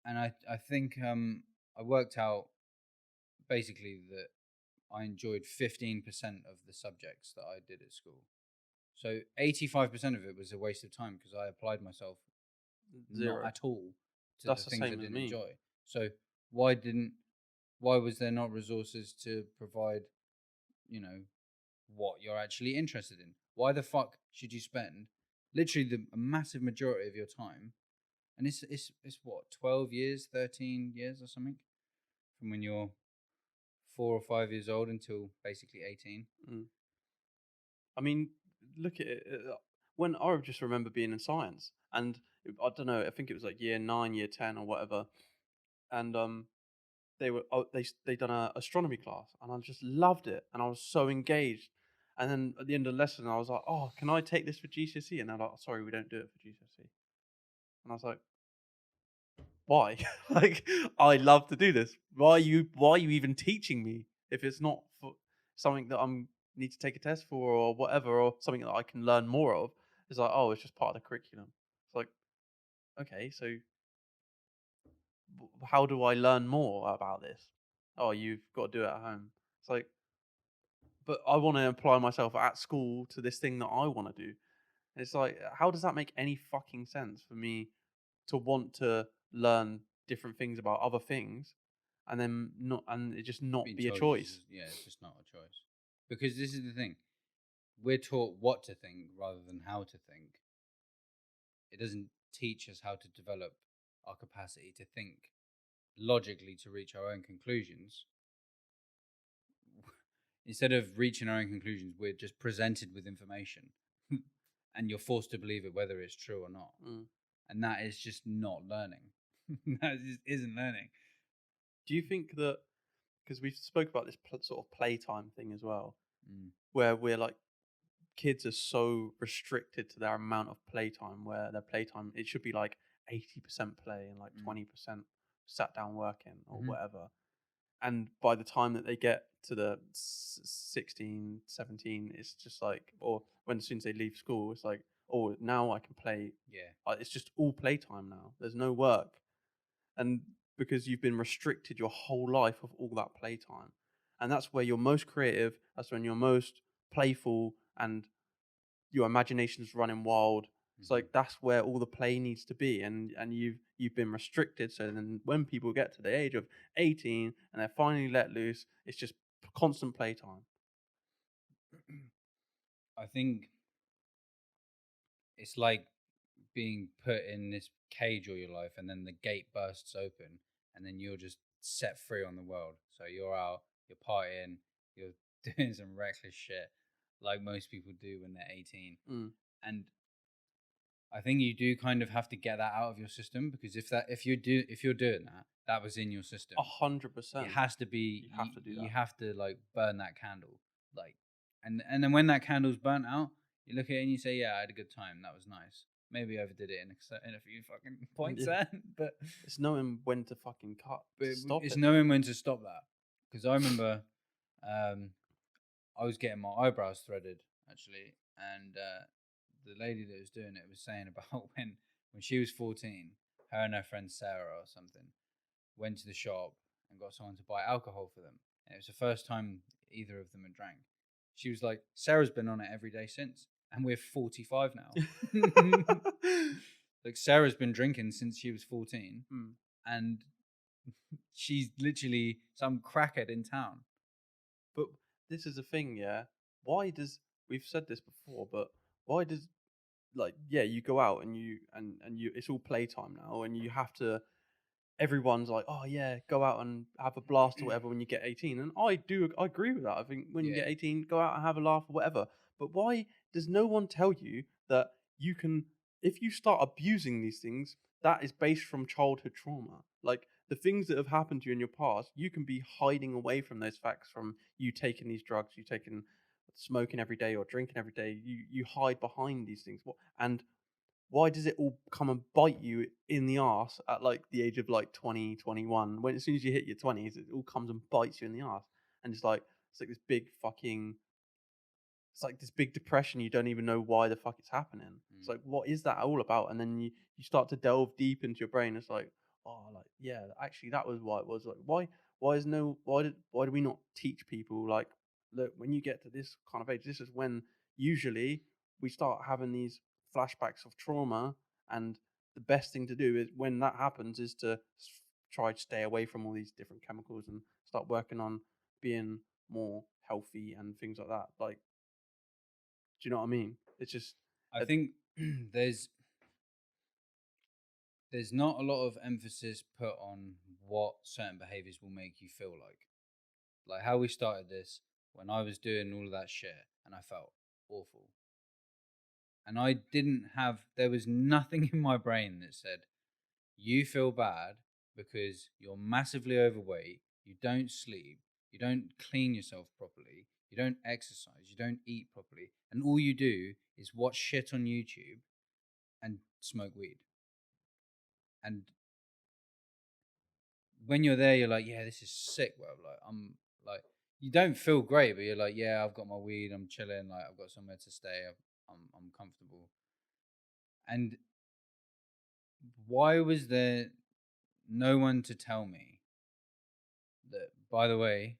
And I think I worked out basically that I enjoyed 15% of the subjects that I did at school. So 85% of it was a waste of time, because I applied myself not 0. at all to the That's the things I same as didn't me. enjoy. So why was there not resources to provide, you know, what you're actually interested in? Why the fuck should you spend literally a massive majority of your time, and it's what, 12 years, 13 years or something, from when you're 4 or 5 years old until basically 18. Mm. I mean, look at it. When I just remember being in science, and I don't know, I think it was like year 9, year 10, or whatever, and they done a astronomy class, and I just loved it, and I was so engaged. And then at the end of the lesson, I was like, "Oh, can I take this for GCSE?" And they're like, "Sorry, we don't do it for GCSE." And I was like, "Why? Like, I love to do this. Why are you even teaching me if it's not for something that I'm need to take a test for or whatever, or something that I can learn more of?" It's like, "Oh, it's just part of the curriculum." It's like, okay, so how do I learn more about this? Oh, you've got to do it at home. It's like, but I want to apply myself at school to this thing that I want to do. It's like, how does that make any fucking sense for me to want to learn different things about other things, and then not, and it just not Being be a told is choice? just, yeah, it's just not a choice. Because this is the thing. We're taught what to think rather than how to think. It doesn't teach us how to develop our capacity to think logically to reach our own conclusions. Instead of reaching our own conclusions, we're just presented with information and you're forced to believe it whether it's true or not. Mm. And that is just not learning. That just isn't learning. Do you think that, because we've spoke about this sort of playtime thing as well, Mm. where we're like kids are so restricted to their amount of playtime, where their playtime, it should be like 80% play and like Mm. 20% sat down working or Mhm. whatever. And by the time that they get to the 16, 17, it's just like, or when as soon as they leave school, it's like, oh, now I can play. Yeah. It's just all playtime now. There's no work. And because you've been restricted your whole life of all that playtime. And that's where you're most creative. That's when you're most playful and your imagination's running wild. It's Mhm. like that's where all the play needs to be, and you've been restricted. So then, when people get to the age of 18 and they're finally let loose, it's just constant playtime. I think it's like being put in this cage all your life, and then the gate bursts open, and then you're just set free on the world. So you're out, you're partying, you're doing some reckless shit, like most people do when they're 18. Mm. And I think you do kind of have to get that out of your system, because if you're doing that, that was in your system. hundred It percent. has to be, You have to do you that. have to like burn that candle, like, and then when that candle's burnt out, you look at it and you say, yeah, I had a good time, that was nice. Maybe I overdid it in a few fucking points Yeah. there, but It's knowing when to fucking cut to stop it's it. knowing when to stop that. Because I remember, I was getting my eyebrows threaded actually, and the lady that was doing it was saying about when she was 14, her and her friend Sarah or something went to the shop and got someone to buy alcohol for them. And it was the first time either of them had drank. She was like, Sarah's been on it every day since, and we're 45 now. Like, Sarah's been drinking since she was 14, Mm. and she's literally some crackhead in town. But this is the thing, yeah. Why does we've said this before, but why does like yeah, you go out and you it's all playtime now and you have to everyone's like, oh yeah, go out and have a blast or whatever when you get 18. And I agree with that. I think when you Yeah. get 18, go out and have a laugh or whatever. But why does no one tell you that you can, if you start abusing these things, that is based from childhood trauma? Like the things that have happened to you in your past, you can be hiding away from those facts from you taking these drugs, you taking smoking every day or drinking every day. You hide behind these things. And why does it all come and bite you in the ass at like the age of like 20, 21? When as soon as you hit your 20s, it all comes and bites you in the ass. And it's like this big fucking it's like this big depression. You don't even know why the fuck it's happening. It's Mm. like, what is that all about? And then you start to delve deep into your brain. It's like, oh, like yeah, actually that was why it was. Like why do we not teach people like, look, when you get to this kind of age, this is when usually we start having these flashbacks of trauma. And the best thing to do is when that happens is to try to stay away from all these different chemicals and start working on being more healthy and things like that. Like, do you know what I mean? It's just, I uh, think there's there's not a lot of emphasis put on what certain behaviors will make you feel like. Like how we started this, when I was doing all of that shit and I felt awful. And I didn't have, there was nothing in my brain that said, you feel bad because you're massively overweight, you don't sleep, you don't clean yourself properly, you don't exercise, you don't eat properly, and all you do is watch shit on YouTube and smoke weed. And when you're there, you're like, yeah, this is sick, bro. Like, I'm like, you don't feel great, but you're like, yeah, I've got my weed, I'm chilling, like, I've got somewhere to stay, I'm comfortable. And why was there no one to tell me that, by the way,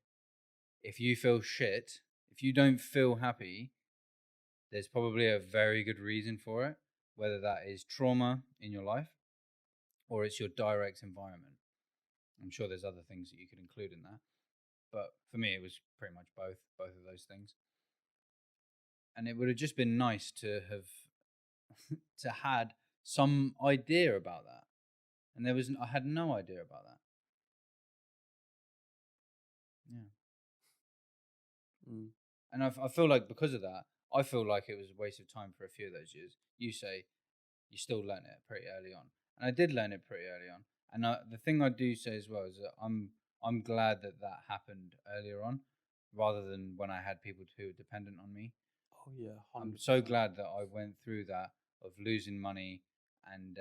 if you feel shit, if you don't feel happy, there's probably a very good reason for it, whether that is trauma in your life or it's your direct environment. I'm sure there's other things that you could include in that. But for me, it was pretty much both of those things. And it would have just been nice to have to had some idea about that. And I had no idea about that. Yeah. mm, And I feel like because of that, I feel like it was a waste of time for a few of those years. You say you still learn it pretty early on, and I did learn it pretty early on. And the thing I do say as well is that I'm glad that that happened earlier on, rather than when I had people who were dependent on me. oh Yeah, I'm hundred so percent. glad that I went through that of losing money and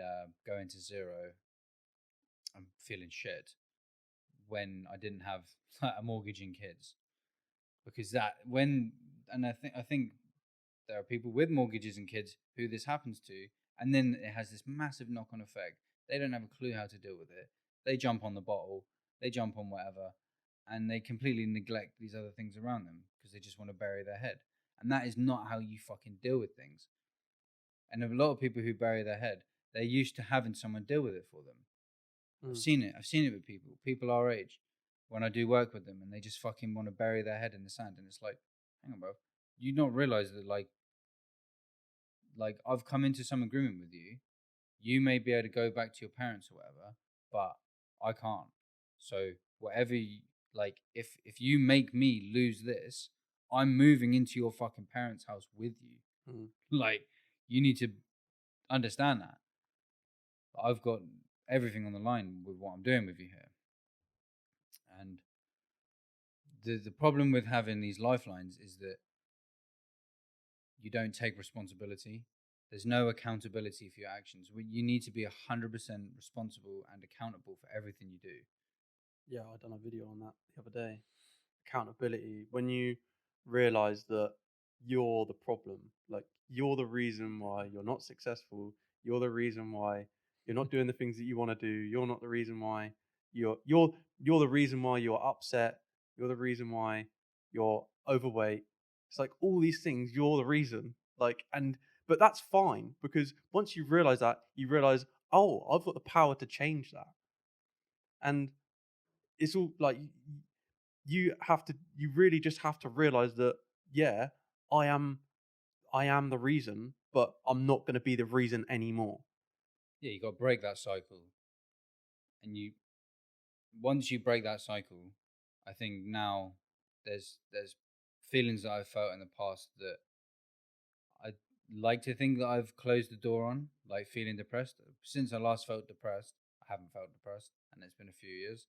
going to zero and feeling shit when I didn't have a mortgage and kids. Because that when and I think there are people with mortgages and kids who this happens to, and then it has this massive knock-on effect. They don't have a clue how to deal with it. They jump on the bottle, they jump on whatever, and they completely neglect these other things around them because they just want to bury their head. And that is not how you fucking deal with things. And a lot of people who bury their head, they're used to having someone deal with it for them. I've Mm. seen it. I've seen it with people our age, when I do work with them, and they just fucking want to bury their head in the sand. And it's like, hang on, bro, you not realize that like I've come into some agreement with you. You may be able to go back to your parents or whatever, but I can't. So whatever, if you make me lose this, I'm moving into your fucking parents' house with you. Mm. Like, you need to understand that I've got everything on the line with what I'm doing with you here. And the problem with having these lifelines is that you don't take responsibility. There's no accountability for your actions. You need to be 100% responsible and accountable for everything you do. Yeah, I done a video on that the other day. Accountability. When you realize that you're the problem, like you're the reason why you're not successful, you're the reason why you're not doing the things that you want to do, you're not the reason why you're the reason why you're upset, you're the reason why you're overweight. It's like all these things, you're the reason. Like, and but that's fine because once you realize that, you realize, oh, I've got the power to change that. And it's all like you really just have to realize that, yeah, I am I am the reason, but I'm not going to be the reason anymore. Yeah, you got to break that cycle. And once you break that cycle, I think now there's feelings that I've felt in the past that I like to think that I've closed the door on, like feeling depressed. Since I last felt depressed, I haven't felt depressed, and it's been a few years.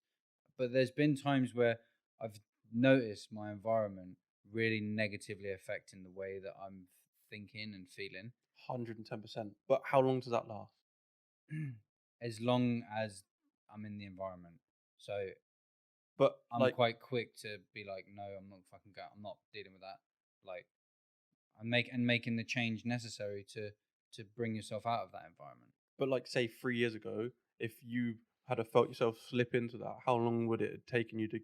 But there's been times where I've noticed my environment really negatively affecting the way that I'm thinking and feeling. 110%. But how long does that last? As long as I'm in the environment. So But I'm like quite quick to be like, no, I'm not fucking going. I'm not dealing with that. Like, making the change necessary to bring yourself out of that environment. but say 3 years ago, if you had have felt yourself slip into that, how long would it have taken you to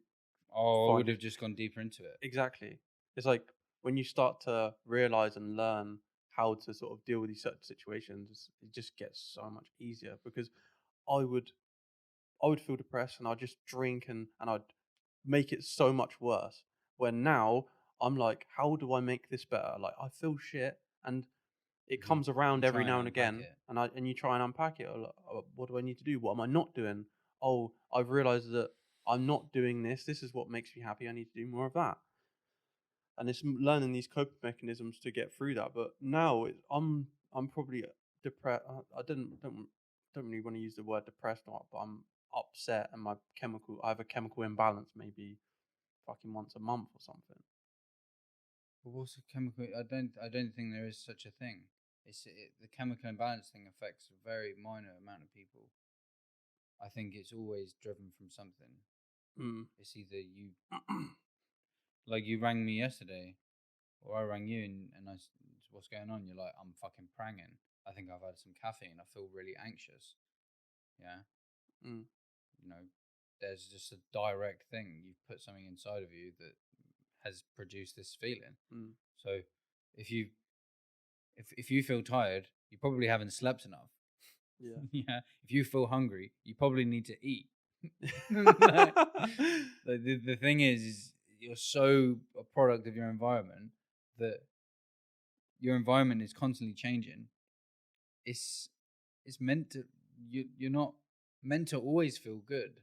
Oh, I find would your have just gone deeper into it. exactly. It's like when you start to realize and learn how to sort of deal with these certain situations, it just gets so much easier because I would I would feel depressed and I'd just drink and I'd make it so much worse. When now I'm like, how do I make this better? Like I feel shit and it Hmm. comes You around every try and now and unpack again it. and you try and unpack it. Like, what do I need to do? What am I not doing? Oh, I've realized that I'm not doing this. This is what makes me happy. I need to do more of that. And it's learning these coping mechanisms to get through that. But now I'm probably depressed. I don't really want to use the word depressed, not, but I'm upset, and I have a chemical imbalance, maybe fucking once a month or something. But what's a chemical? I don't think there is such a thing. The chemical imbalance thing affects a very minor amount of people. I think it's always driven from something. Mm. It's either like you rang me yesterday, or I rang you, and what's going on? You're like, I'm fucking pranging. I think I've had some caffeine. I feel really anxious. Yeah, Mm. you know, there's just a direct thing. You've put something inside of you that has produced this feeling. Mm. So if you if you feel tired, you probably haven't slept enough. Yeah. Yeah. If you feel hungry, you probably need to eat. Like, the thing is you're so a product of your environment that your environment is constantly changing. It's it's meant to you're not meant to always feel good.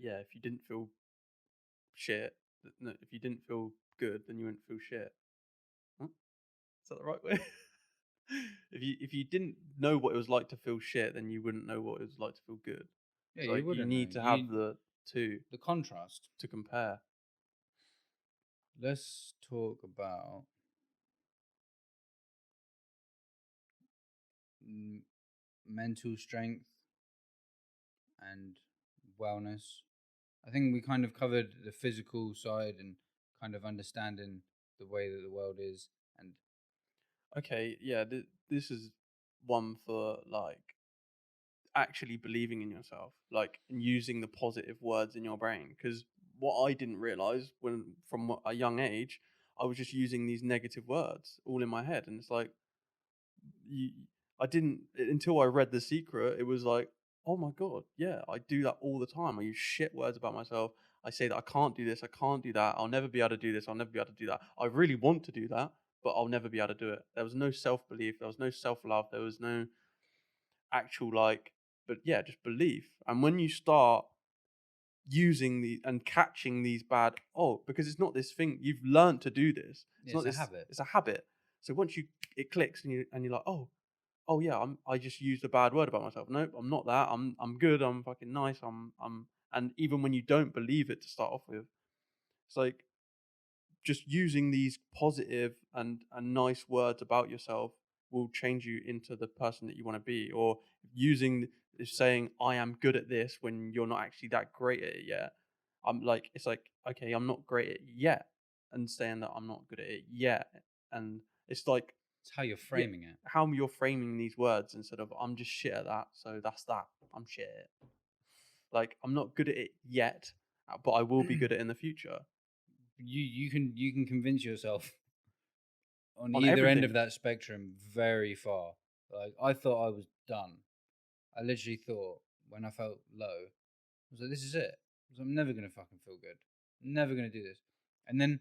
Yeah, if you didn't feel shit, no, if you didn't feel good, then you wouldn't feel shit. Huh? Is that the right way? If you didn't know what it was like to feel shit, then you wouldn't know what it was like to feel good. Yeah, It's you like you wouldn't know. need to have the two The contrast. to compare. Let's talk about m- mental strength and wellness. I think we kind of covered the physical side and kind of understanding the way that the world is. And Okay, yeah, this is one for like actually believing in yourself, like and using the positive words in your brain. Because what I didn't realize when from a young age, I was just using these negative words all in my head, and it's like you, I didn't until I read The Secret. It was like, oh my god, yeah, I do that all the time. I use shit words about myself. I say that I can't do this, I can't do that. I'll never be able to do this. I'll never be able to do that. I really want to do that, but I'll never be able to do it. There was no self belief. There was no self love. There was no actual like, but yeah, just belief. And when you start using the and catching these bad, because it's not this thing you've learned to do this. It's yeah, not it's a this. habit. It's a habit. So once you it clicks and you're like, oh yeah, I just used a bad word about myself. Nope, I'm not that. I'm good. I'm fucking nice. And even when you don't believe it to start off with, it's like just using these positive and nice words about yourself will change you into the person that you want to be. Or using saying I am good at this when you're not actually that great at it yet. I'm like it's like okay, I'm not great at it yet, and saying that I'm not good at it yet, and it's like It's how you're yeah, framing it. how you're framing these words instead of I'm just shit at that, so that's that. I'm shit at it. Like I'm not good at it yet, but I will be good at it in the future You can convince yourself on on either end everything. of that spectrum very far. Like I thought I was done. I literally thought when I felt low, I was like, "This is it." I was like, "I'm never gonna fucking feel good. Never gonna do this." And then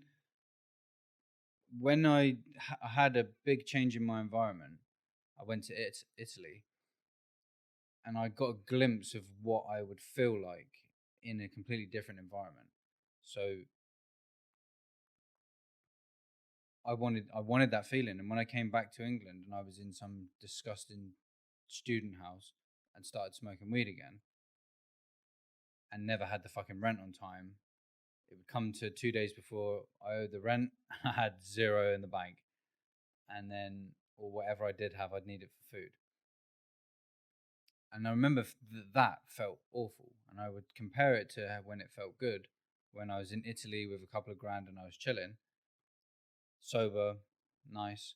when I had a big change in my environment, I went to Italy, and I got a glimpse of what I would feel like in a completely different environment. So I wanted that feeling, and when I came back to England and I was in some disgusting student house and started smoking weed again, and never had the fucking rent on time, it would come to 2 days before I owed the rent. I had zero in the bank, and then or whatever I did have, I'd need it for food. And I remember that felt awful, and I would compare it to when it felt good when I was in Italy with a couple of grand and I was chilling, sober, nice,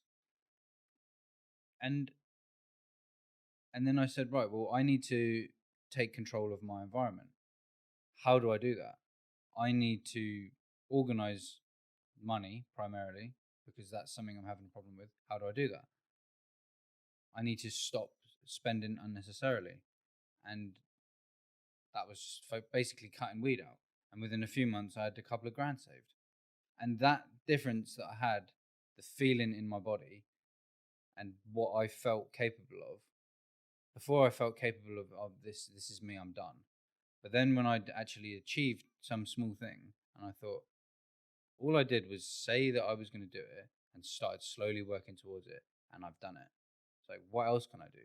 and and then I said, right, well, I need to take control of my environment. How do I do that? I need to organize money primarily because that's something I'm having a problem with. How do I do that? I need to stop spending unnecessarily. And that was just basically cutting weed out. And within a few months, I had a couple of grand saved. And that difference that I had, the feeling in my body and what I felt capable of, before I felt capable of this is me, I'm done. But then when I'd actually achieved some small thing and I thought, all I did was say that I was going to do it and started slowly working towards it, and I've done it. It's like, what else can I do?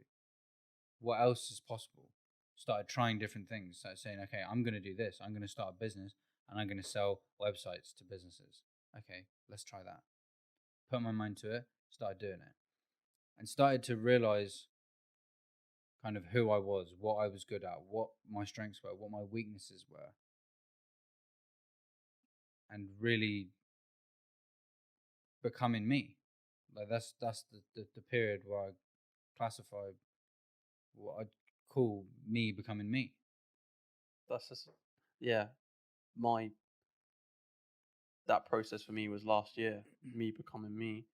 What else is possible? Started trying different things. Started saying, okay, I'm going to do this. I'm going to start a business and I'm going to sell websites to businesses. Okay, let's try that. Put my mind to it, started doing it, and started to realize kind of who I was, what I was good at, what my strengths were, what my weaknesses were, and really becoming me. Like that's the period where I classify what I'd call me becoming me. That's just yeah. My that process for me was last year. Me becoming me,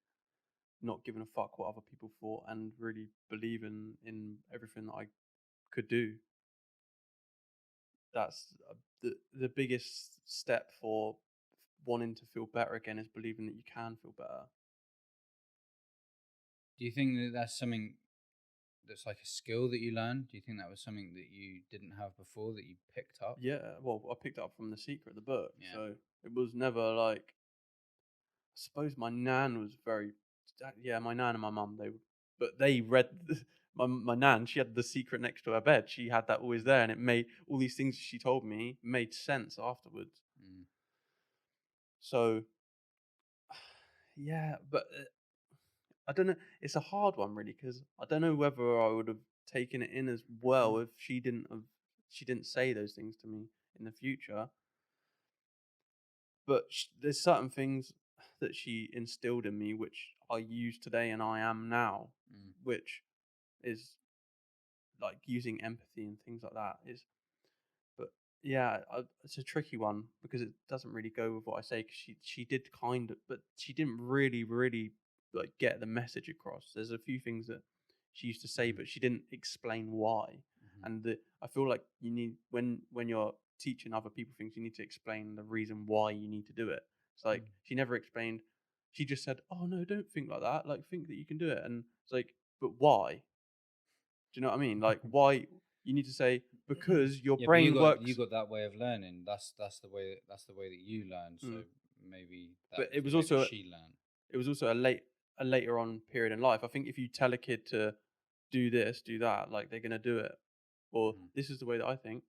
not giving a fuck what other people thought, and really believing in everything that I could do. That's the biggest step for wanting to feel better again is believing that you can feel better. Do you think that that's something that's like a skill that you learned? Do you think that was something that you didn't have before that you picked up? Yeah, well, I picked it up from The Secret, the book, Yeah. so it was never like. I suppose my nan was very, yeah, my nan and my mum but they read my nan. She had The Secret next to her bed. She had that always there, and it made all these things she told me made sense afterwards. Mm. So yeah, but I don't know. It's a hard one, really, because I don't know whether I would have taken it in as well if she didn't say those things to me in the future. But there's certain things that she instilled in me which I use today and I am now, Mm. which is like using empathy and things like that. Is But yeah, it's a tricky one because it doesn't really go with what I say. Because she did kind of, but she didn't really like get the message across. There's a few things that she used to say, Mm. but she didn't explain why. Mhm. And I feel like you need when you're teaching other people things, you need to explain the reason why you need to do it. It's like Mm. she never explained. She just said, "Oh no, don't think like that. Like think that you can do it." And it's like, but why? Do you know what I mean? Like why? You need to say because your Yeah, but brain you works. got that way of learning. That's the way that you learn. So Mm. maybe that But was the way that she learned. it was also a later on period in life. I think if you tell a kid to do this, do that, like they're gonna do it. Or Mhm. this is the way that I think.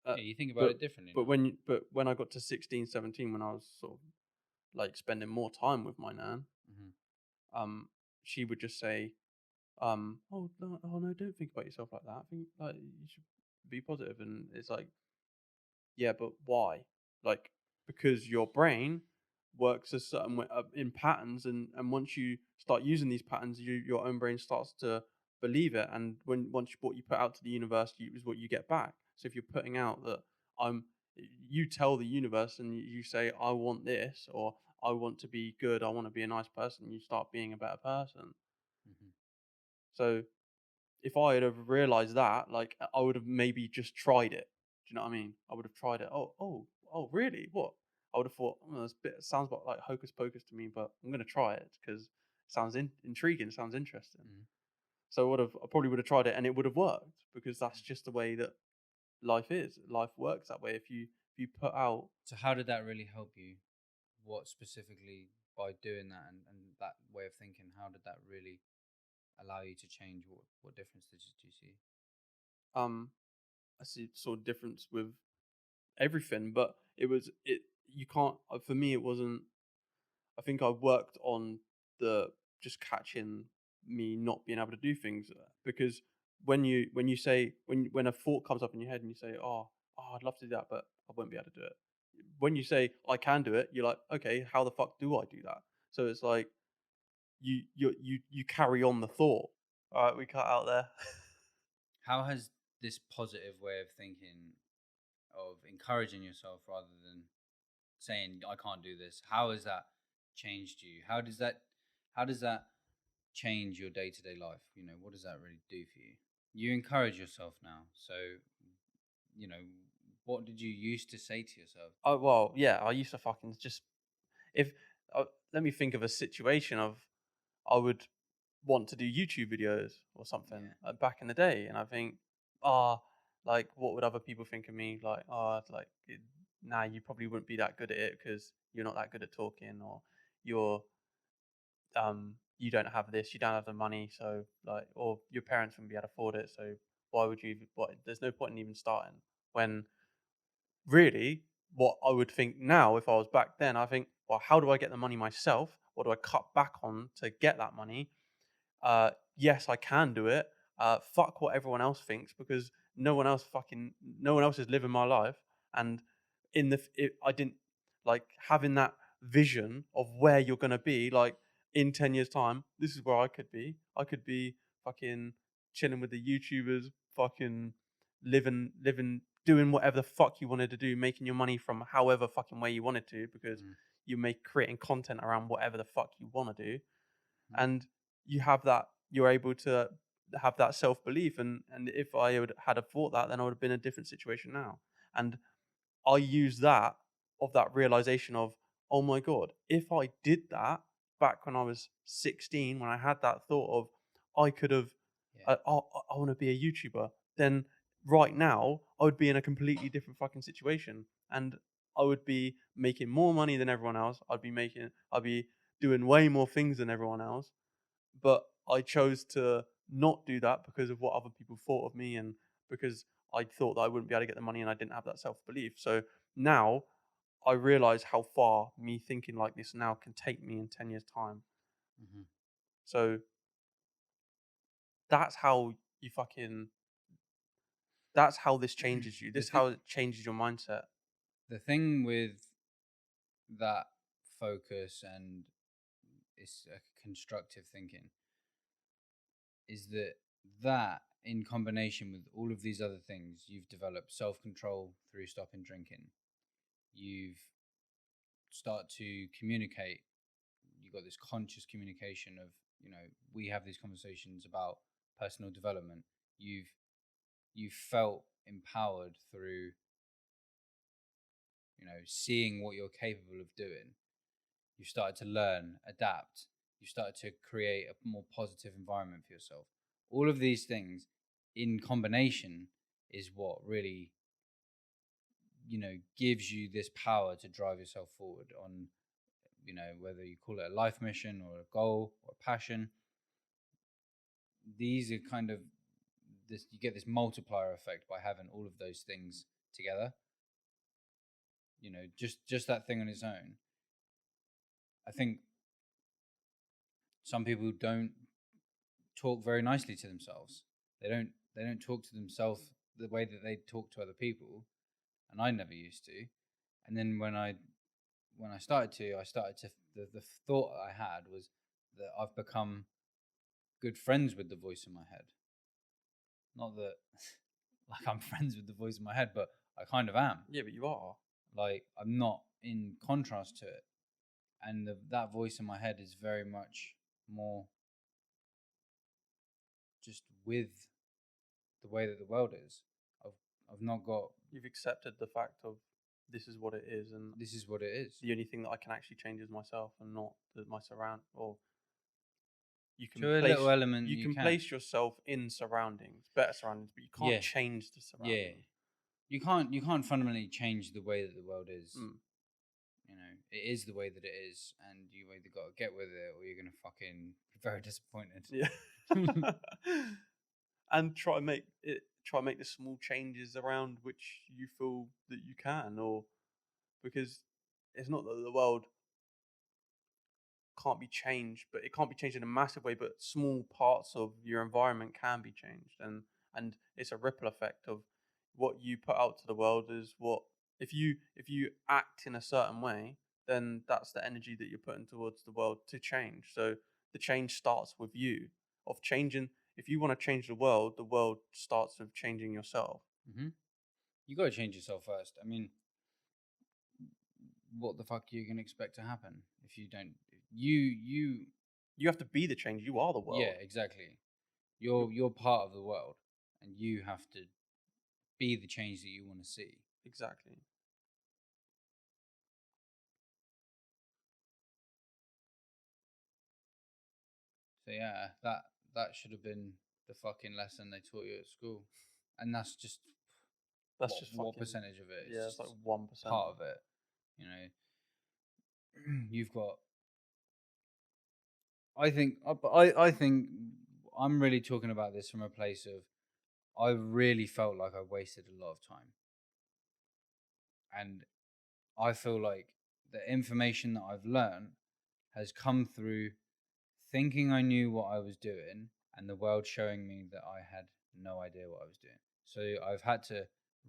Uh, Yeah, you think about but it differently but now. when I got to 16, 17, when I was sort of like spending more time with my nan, Hmm. um, she would just say, oh no, don't think about yourself like that. Think like you should be positive, and it's like yeah, but why? Like, because your brain works a certain way in patterns, and once you start using these patterns, your own brain starts to believe it, and once what you put out to the universe is what you get back. So if you're putting out that I'm, you tell the universe and you say I want this or I want to be good, I want to be a nice person, you start being a better person. Hmm. So if I had have realized that, like I would have maybe just tried it. Do you know what I mean? I would have tried it. Oh, really? What? I would have thought, oh, this bit sounds like hocus pocus to me, but I'm gonna try it because it sounds intriguing, sounds interesting. Hmm. So I probably would have tried it, and it would have worked because that's just the way that life is. Life works that way. If you put out, So how did that really help you? What specifically by doing that and that way of thinking, how did that really allow you to change? What difference did you see? um, I see sort of difference with everything, but it. You can't. For me, it wasn't. I think I worked on the just catching me not being able to do things because when you say when a thought comes up in your head and you say I'd love to do that but I won't be able to do it. When you say I can do it, you're like okay, how the fuck do I do that? So it's like you carry on the thought. All right, we cut out there. How has this positive way of thinking of encouraging yourself rather than saying I can't do this, how has that changed you? How does that change your day-to-day life? You know, what does that really do for you? You encourage yourself now. So, you know, what did you used to say to yourself? Oh well, yeah, I used to fucking just if let me think of a situation of I would want to do YouTube videos or something Yeah. back in the day, and I think, ah, like what would other people think of me? Like, nah, you probably wouldn't be that good at it because you're not that good at talking, or you're you don't have this, you don't have the money, so like, or your parents wouldn't be able to afford it, so why would you? What? There's no point in even starting when really, what I would think now if I was back then, I think, well, how do I get the money myself? What do I cut back on to get that money? Yes, I can do it. Fuck what everyone else thinks because no one else is living my life. And I didn't like having that vision of where you're gonna be. Like in 10 years' time, this is where I could be. I could be fucking chilling with the YouTubers, fucking living, doing whatever the fuck you wanted to do, making your money from however fucking way you wanted to because Mm-hmm. you make creating content around whatever the fuck you want to do, Mm-hmm. and you're able to have that self-belief, and if I would had have thought that, then I would have been in a different situation now. And I use that realization of, oh my god, if I did that back when I was 16, when I had that thought of I could have, Yeah. I want to be a YouTuber, then right now I would be in a completely different fucking situation, and I would be making more money than everyone else. I'd be doing way more things than everyone else, but I chose to not do that because of what other people thought of me and because I thought that I wouldn't be able to get the money and I didn't have that self belief. So now I realize how far me thinking like this now can take me in 10 years' time. Mm-hmm. So that's how you fucking. That's how this changes you. The This is thing, how it changes your mindset. the thing with that focus and it's constructive thinking is that in combination with all of these other things, you've developed self-control through stopping drinking. You've start to communicate. You got this conscious communication of, we have these conversations about personal development. You've felt empowered through, seeing what you're capable of doing. You've started to learn, adapt. You've started to create a more positive environment for yourself. All of these things in combination is what really, gives you this power to drive yourself forward on, whether you call it a life mission or a goal or a passion. These are kind of this, you get this multiplier effect by having all of those things together. Just that thing on its own. I think some people don't talk very nicely to themselves. They don't talk to themselves the way that they talk to other people, and I never used to. And then when I started to the thought I had was that I've become good friends with the voice in my head. Not that like I'm friends with the voice in my head, but I kind of am. Yeah, but you are. Like I'm not in contrast to it, and that voice in my head is very much more just with the way that the world is. I've not got. You've accepted the fact of this is what it is, and This is what it is. the only thing that I can actually change is myself and not my surround. Or you can To a place little element, you you can can. place yourself in surroundings, better surroundings, but you can't Yeah, change the yeah. surroundings. You can't fundamentally change the way that the world is. Mm. It is the way that it is, and you either got to get with it or you're gonna fucking be very disappointed. Yeah. And try make the small changes around which you feel that you can, or because it's not that the world can't be changed, but it can't be changed in a massive way, but small parts of your environment can be changed, and it's a ripple effect of what you put out to the world is what if you act in a certain way, then that's the energy that you're putting towards the world to change. So the change starts with you of changing. If you want to change the world starts with changing yourself. Hmm. You got to change yourself first. I mean, what the fuck are you gonna expect to happen if you don't? You. You have to be the change. You are the Yeah, world. exactly. You're- You're part of the world, and you have to be the change that you want to see. exactly. So yeah, that should have been the fucking lesson they taught you at school, and that's just That's just what fucking percentage of it? It's yeah. It's just like 1%. part of it. You know, you've got. I think I'm really talking about this from a place of I really felt like I wasted a lot of time, and I feel like the information that I've learned has come through thinking I knew what I was doing and the world showing me that I had no idea what I was doing. So I've had to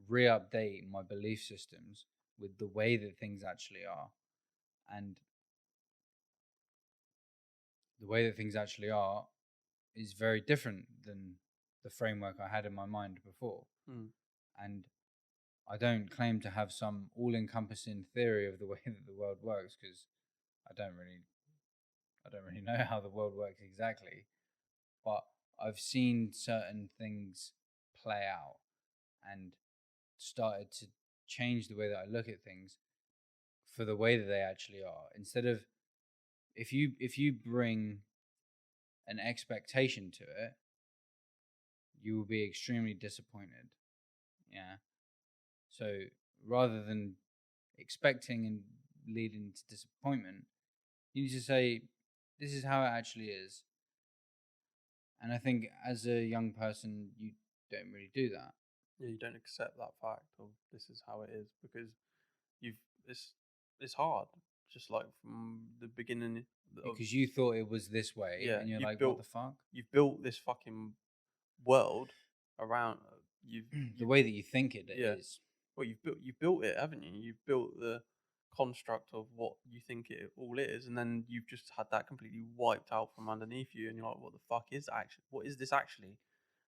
re-update my belief systems with the way that things actually are. And the way that things actually are is very different than the framework I had in my mind before. Mm. And I don't claim to have some all-encompassing theory of the way that the world works because I don't really I don't really know how the world works exactly, but I've seen certain things play out and started to change the way that I look at things for the way that they actually are. Instead of if you bring an expectation to it, you will be extremely disappointed. Yeah. So rather than expecting and leading to disappointment, you need to say, this is how it actually is. And I think as a young person, you don't really do that. Yeah, you don't accept that fact of this is how it is because you've it's hard. just like from the beginning of because you thought it was this way, yeah, and you're like, what the fuck? you've built this fucking world around The you've way that you think it yeah. is. Well, you've built it, haven't you? You've built the construct of what you think it all is, and then you've just had that completely wiped out from underneath you, and you're like, "What the fuck is actually? What is this actually?"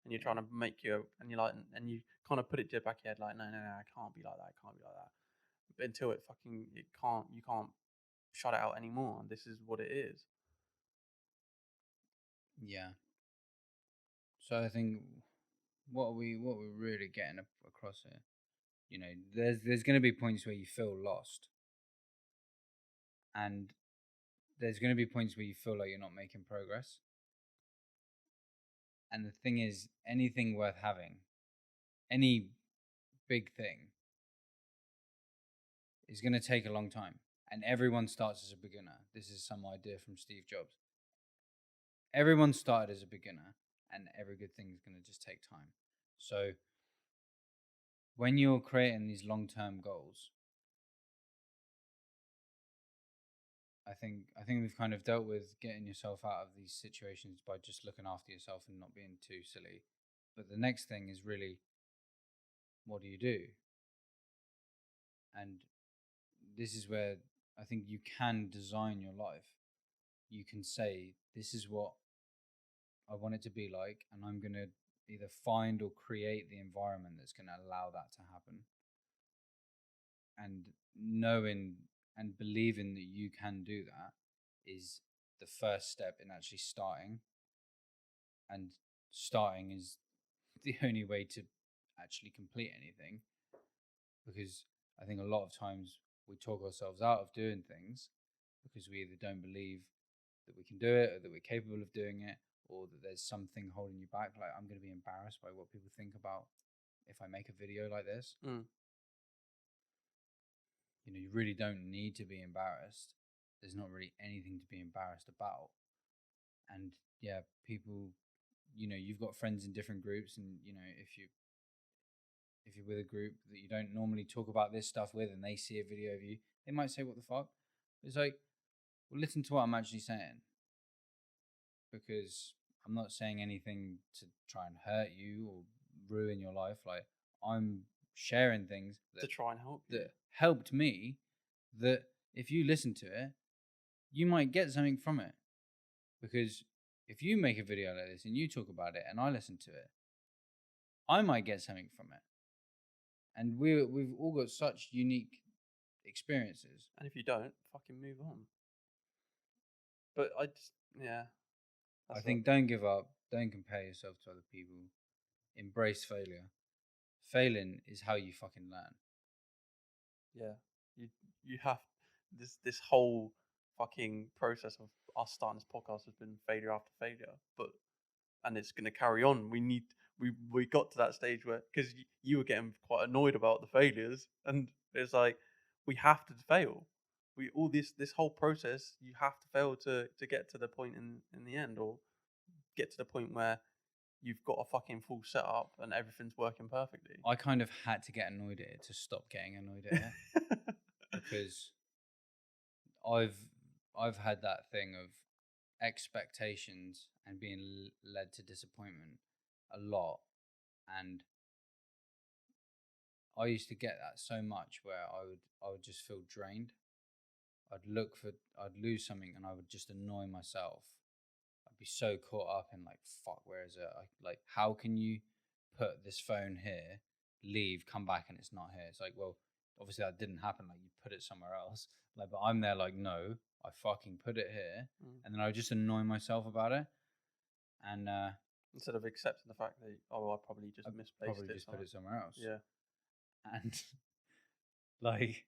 And you're trying Yeah. to make your, and you're like, and you kind of put it to your back of your head, like, "No, no, no, it can't be like that. It can't be like that." But until it can't, you can't shut it out anymore. This is what it is. Yeah. So I think what we're really getting across here, there's going to be points where you feel lost, and there's going to be points where you feel like you're not making progress. And the thing is, anything worth having, any big thing, is going to take a long time. And everyone starts as a beginner. This is some idea from Steve Jobs. Everyone started as a beginner, and every good thing is going to just take time. So when you're creating these long-term goals, I think we've kind of dealt with getting yourself out of these situations by just looking after yourself and not being too silly. But the next thing is really, what do you do? And this is where I think you can design your life. You can say, this is what I want it to be like, and I'm going to either find or create the environment that's going to allow that to happen. And knowing and believing that you can do that is the first step in actually starting. And starting is the only way to actually complete anything, because I think a lot of times we talk ourselves out of doing things because we either don't believe that we can do it, or that we're capable of doing it, or that there's something holding you back. Like, I'm going to be embarrassed by what people think about if I make a video like this. Mm. You really don't need to be embarrassed. There's not really anything to be embarrassed about. And yeah, people, you've got friends in different groups, and if you're with a group that you don't normally talk about this stuff with, and they see a video of you, they might say, what the fuck? It's like, well, listen to what I'm actually saying, because I'm not saying anything to try and hurt you or ruin your life. Like, I'm sharing things To try and help you. that helped me, that if you listen to it, you might get something from it. Because if you make a video like this and you talk about it and I listen to it, I might get something from it. And we've all got such unique experiences. And if you don't, fucking move on. But yeah. I think don't give up. Don't compare yourself to other people. Embrace failure. Failing is how you fucking learn. Yeah, you have this whole fucking process of us starting this podcast has been failure after failure, and it's going to carry on. We got to that stage where, because you were getting quite annoyed about the failures, and it's like, we have to fail. We all this whole process, you have to fail to get to the point in the end, or get to the point where you've got a fucking full setup and everything's working perfectly. I kind of had to get annoyed at it to stop getting annoyed at it. Because I've had that thing of expectations and being led to disappointment a lot, and I used to get that so much where I would just feel drained. I'd lose something and I would just annoy myself. I'd be so caught up in, like, fuck, where is it? Like, how can you put this phone here, leave, come back, and it's not here? It's like, well, obviously that didn't happen. Like, you put it somewhere else. Like, but I'm there like, no, I fucking put it here. And then I would just annoy myself about it. And instead of accepting the fact that, I probably just misplaced probably it. just put it somewhere else. Yeah. And like,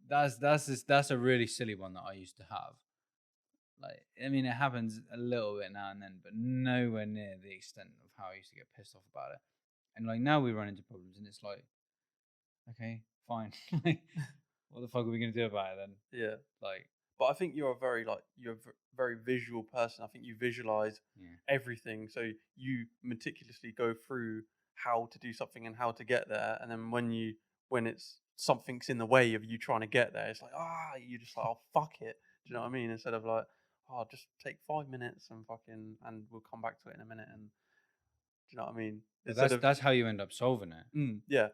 that's a really silly one that I used to have. Like, I mean, it happens a little bit now and then, but nowhere near the extent of how I used to get pissed off about it. And like, now we run into problems, and it's like, okay, fine. Like, what the fuck are we gonna do about it then? Yeah. Like, but I think you're a very visual person. I think you visualize everything, so you meticulously go through how to do something and how to get there, and then when it's something's in the way of you trying to get there. It's like, you're just like, oh, fuck it. Do you know what I mean? Instead of like, oh, just take 5 minutes and and we'll come back to it in a minute. And do you know what I mean? But Instead of, that's how you end up solving it. yeah,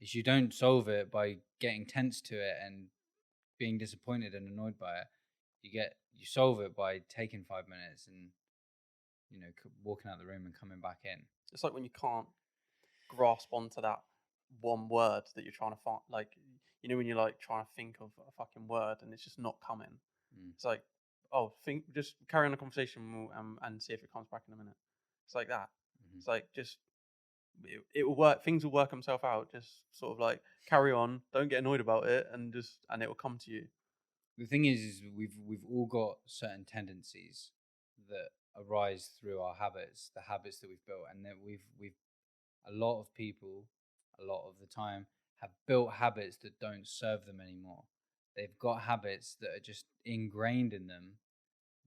Is you don't solve it by getting tense to it and being disappointed and annoyed by it. You solve it by taking 5 minutes and walking out the room and coming back in. it's like when you can't grasp onto that one word that you're trying to find. Like, when you're like trying to think of a fucking word and it's just not coming. It's like, oh, just carry on a conversation and see if it comes back in a minute. It's like that. It's like just it will work. Things will work themselves out. Just sort of like carry on. Don't get annoyed about it, and it will come to you. The thing is we've all got certain tendencies that arise through our habits, the habits that we've built, and that we've a lot of people, a lot of the time, have built habits that don't serve them anymore. They've got habits that are just ingrained in them.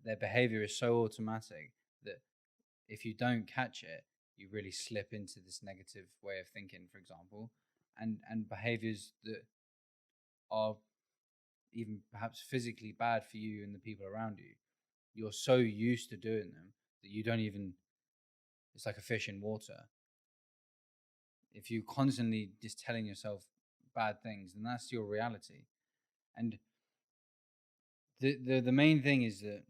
Their behavior is so automatic that if you don't catch it, you really slip into this negative way of thinking, for example, and behaviors that are even perhaps physically bad for you and the people around you. You're so used to doing them that you don't even, it's like a fish in water. If you constantly just telling yourself bad things, then that's your reality. And the main thing is that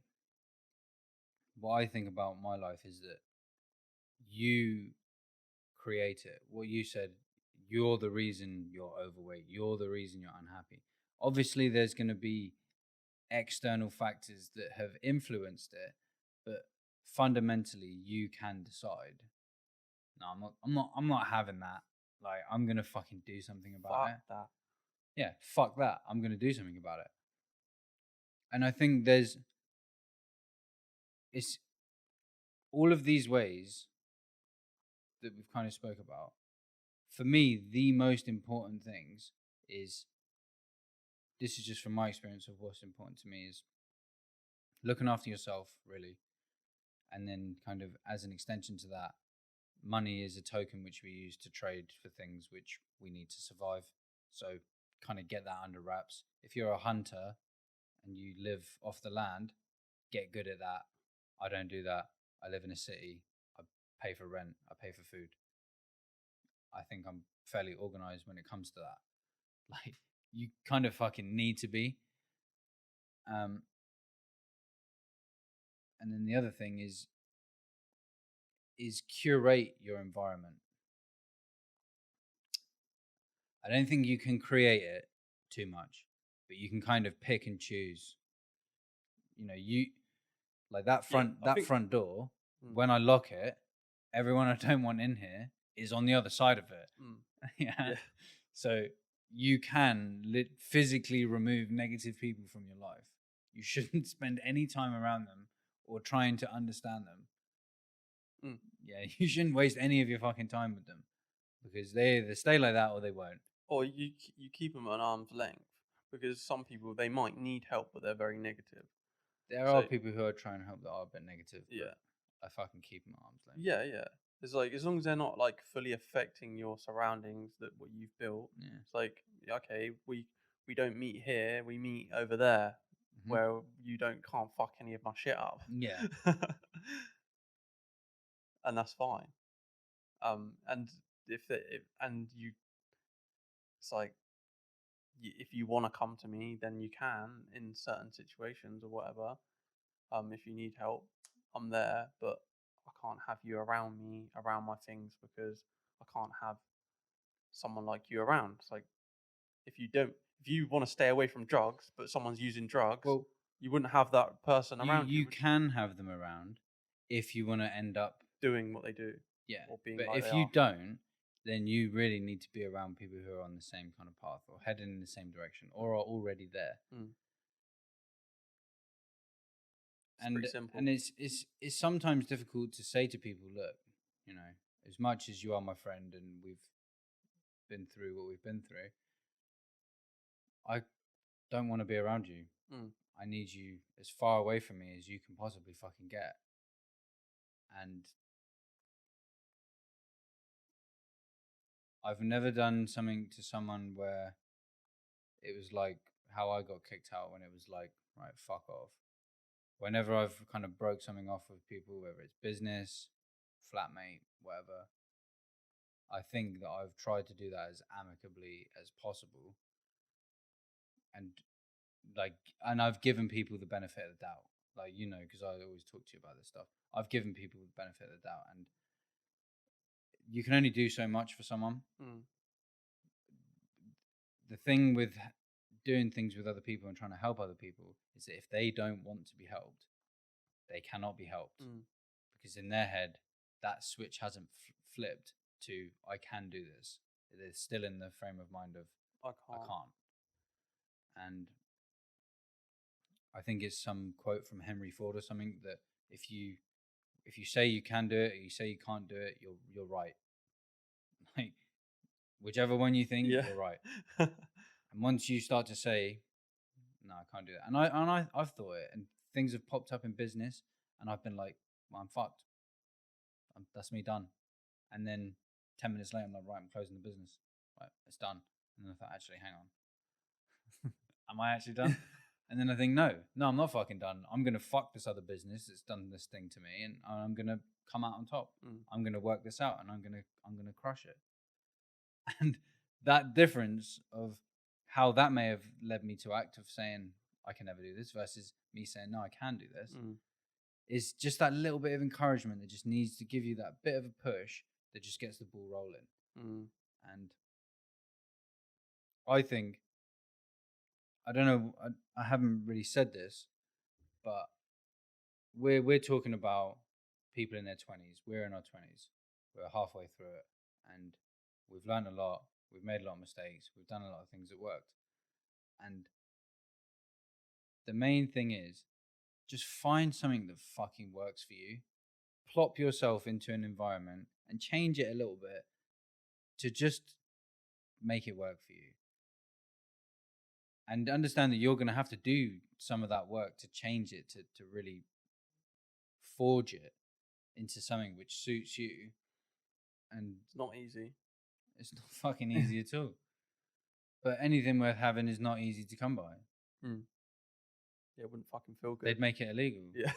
what I think about my life is that you create it. What you said, you're the reason you're overweight. You're the reason you're unhappy. Obviously, there's going to be external factors that have influenced it, but fundamentally, you can decide. No, I'm not having that. Like, I'm gonna fucking do something about Fuck it. that. Yeah, fuck that. I'm gonna do something about it. And I think it's all of these ways that we've kind of spoke about. For me, the most important things is, this is just from my experience of what's important to me, is looking after yourself, really. And then kind of as an extension to that, money is a token which we use to trade for things which we need to survive. So kind of get that under wraps. If you're a hunter and you live off the land, get good at that. I don't do that. I live in a city. I pay for rent. I pay for food. I think I'm fairly organized when it comes to that. Like, you kind of fucking need to be. And then the other thing is curate your environment. I don't think you can create it too much, but you can kind of pick and choose. You like that front door. When I lock it, everyone I don't want in here is on the other side of it. Yeah. So you can physically remove negative people from your life. You shouldn't spend any time around them or trying to understand them. Yeah, you shouldn't waste any of your fucking time with them, because they either stay like that or they won't. Or you keep them at arm's length, because some people, they might need help, but they're very negative. There are people who are trying to help that are a bit negative. Yeah. I fucking keep them at arm's length. Yeah, yeah. It's like, as long as they're not like fully affecting your surroundings, that what you've built. Yeah. It's like, okay, we don't meet here, we meet over there, where you can't fuck any of my shit up. Yeah. And that's fine. And it's like, if you want to come to me, then you can in certain situations or whatever. If you need help, I'm there, but I can't have you around me, around my things, because I can't have someone like you around. It's like, if you want to stay away from drugs, but someone's using drugs, Well, you wouldn't have that person around you. You can have them around if you want to end up doing what they do. Yeah. Or being but like if they you are. don't, then you really need to be around people who are on the same kind of path or heading in the same direction or are already there. It's pretty simple. And it's sometimes difficult to say to people, look, as much as you are my friend and we've been through what we've been through, I don't want to be around you. I need you as far away from me as you can possibly fucking get. And I've never done something to someone where it was like how I got kicked out when it was like, right, fuck off. Whenever I've kind of broke something off with people, whether it's business, flatmate, whatever, I think that I've tried to do that as amicably as possible, and like, and I've given people the benefit of the doubt, like, you know, because I always talk to you about this stuff. I've given people the benefit of the doubt, and you can only do so much for someone. Mm. The thing with doing things with other people and trying to help other people is that if they don't want to be helped, they cannot be helped, Mm. because in their head that switch hasn't flipped to I can do this. They're still in the frame of mind of I I can't. can't. And I think it's some quote from Henry Ford or something that if you say you can do it or you say you can't do it, you're right. Like, whichever one you think, Yeah. you're right. And once you start to say, no, I can't do that, and I've thought it, and things have popped up in business, and I've been like, well, I'm fucked. That's me done. And then 10 minutes later, I'm like, right, I'm closing the business. Right, it's done. And then I thought, actually, hang on, am I actually done? And then I think, no, I'm not fucking done. I'm gonna fuck this other business that's done this thing to me, and I'm gonna come out on top. Mm. I'm gonna work this out, and I'm gonna crush it. And that difference of how that may have led me to act of saying I can never do this versus me saying no, I can do this, Mm. is just that little bit of encouragement that just needs to give you that bit of a push that just gets the ball rolling. Mm. And I think, I don't know, I haven't really said this, but we're talking about people in their 20s. We're in our 20s. We're halfway through it, and we've learned a lot. We've made a lot of mistakes. We've done a lot of things that worked. And the main thing is just find something that fucking works for you. Plop yourself into an environment and change it a little bit to just make it work for you. And understand that you're going to have to do some of that work to change it, to really forge it into something which suits you. And It's not easy. it's not fucking easy at all. But anything worth having is not easy to come by. Mm. Yeah, it wouldn't fucking feel good. They'd make it illegal. Yeah.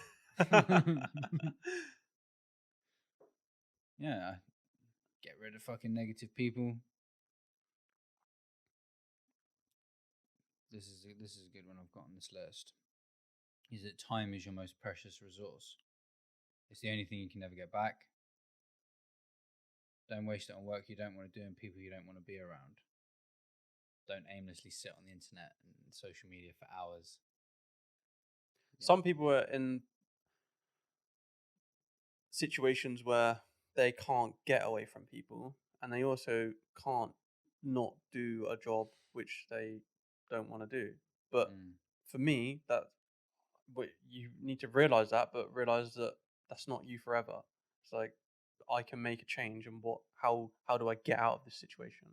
Yeah. Get rid of fucking negative people. This is a good one I've got on this list. Is that time is your most precious resource. It's the only thing you can never get back. Don't waste it on work you don't want to do and people you don't want to be around. Don't aimlessly sit on the internet and social media for hours. Yeah. Some people are in situations where they can't get away from people, and they also can't not do a job which they don't want to do. But for me, you need to realize that, but realize that that's not you forever. It's like I can make a change, and how do I get out of this situation?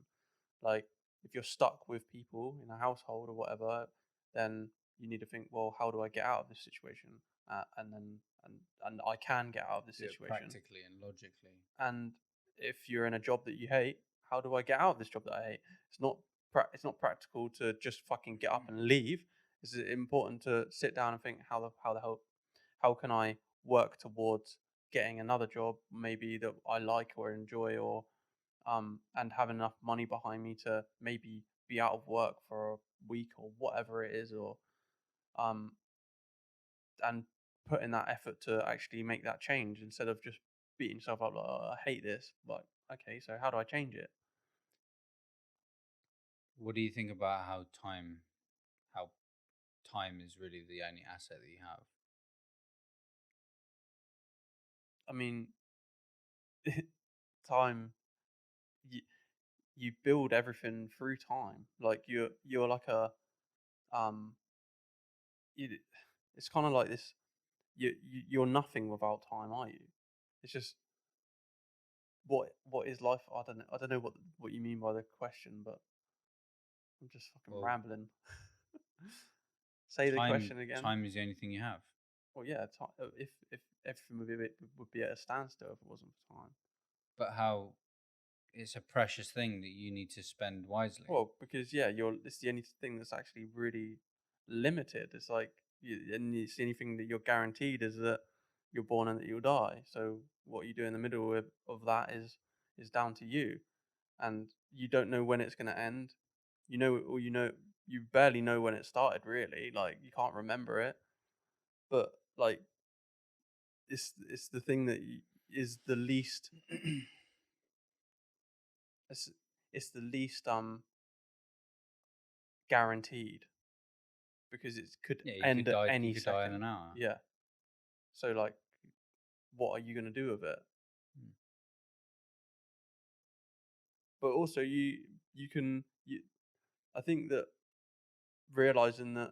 Like if you're stuck with people in a household or whatever, then you need to think, well, how do I get out of this situation? And then and I can get out of this Do it situation. practically and logically. And if you're in a job that you hate, how do I get out of this job that I hate? It's not practical to just fucking get up and leave. It's important to sit down and think how can I work towards getting another job maybe that I like or enjoy, or and have enough money behind me to maybe be out of work for a week or whatever it is, or um and put in that effort to actually make that change instead of just beating yourself up like, oh, I hate this. Like, okay, so how do I change it? What do you think about how time is really the only asset that you have? I mean, time. You, you build everything through time. Like you're like a um. You, it's kind of like this. You're nothing without time, are you? It's just what is life? I don't know what you mean by the question, but I'm just fucking Well, rambling. Say the question again. time is the only thing you have. Well, yeah. If everything would be at a standstill if it wasn't for time. But how it's a precious thing that you need to spend wisely. Well, because it's the only thing that's actually really limited. It's like, and it's the only thing that you're guaranteed is that you're born and that you'll die. So what you do in the middle of that is down to you, and you don't know when it's going to end. You barely know when it started. Really, like you can't remember it. But like, it's the thing that is the least. It's, it's the least guaranteed, because it could Yeah, you could end at die. You any could die in second. an hour. Yeah. So like, what are you gonna do with it? Mm. But also, you can. I think that realizing that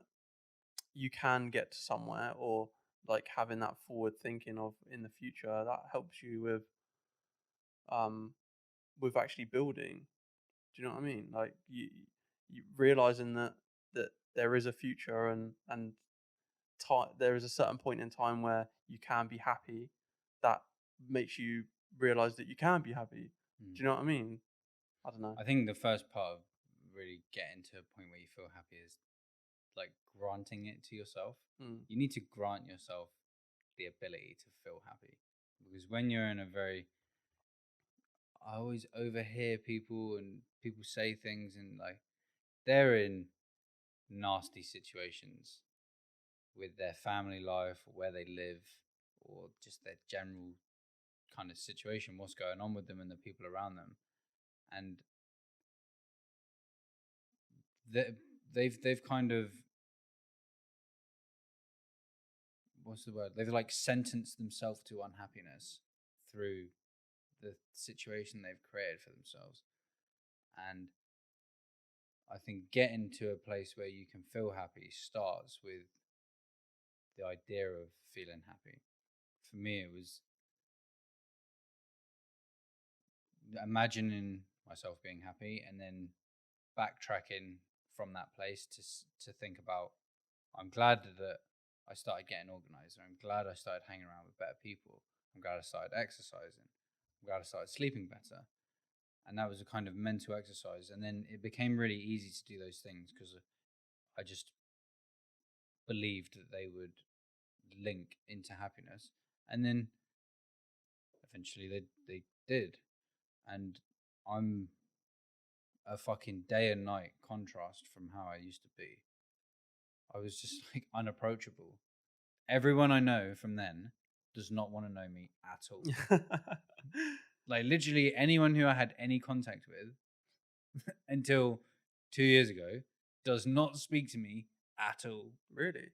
you can get to somewhere, or like having that forward thinking of in the future, that helps you um with actually building. Do you know what I mean? Like you realizing that there is a future, and there is a certain point in time where you can be happy. That makes you realize that you can be happy. Mm. Do you know what I mean? I don't know. I think the first part of really getting to a point where you feel happy is like granting it to yourself. Mm. You need to grant yourself the ability to feel happy, because when you're in a very, I always overhear people and people say things, and like they're in nasty situations with their family life or where they live or just their general kind of situation, what's going on with them and the people around them. And they've kind of, what's the word? They've like sentenced themselves to unhappiness through the situation they've created for themselves. And I think getting to a place where you can feel happy starts with the idea of feeling happy. For me, it was imagining myself being happy and then backtracking from that place to think about, I'm glad that I started getting organized. I'm glad I started hanging around with better people. I'm glad I started exercising. I'm glad I started sleeping better. And that was a kind of mental exercise. And then it became really easy to do those things because I just believed that they would link into happiness. And then eventually they did. And I'm a fucking day and night contrast from how I used to be. I was just like unapproachable. Everyone I know from then does not want to know me at all. Like literally anyone who I had any contact with until 2 years ago does not speak to me at all. Really?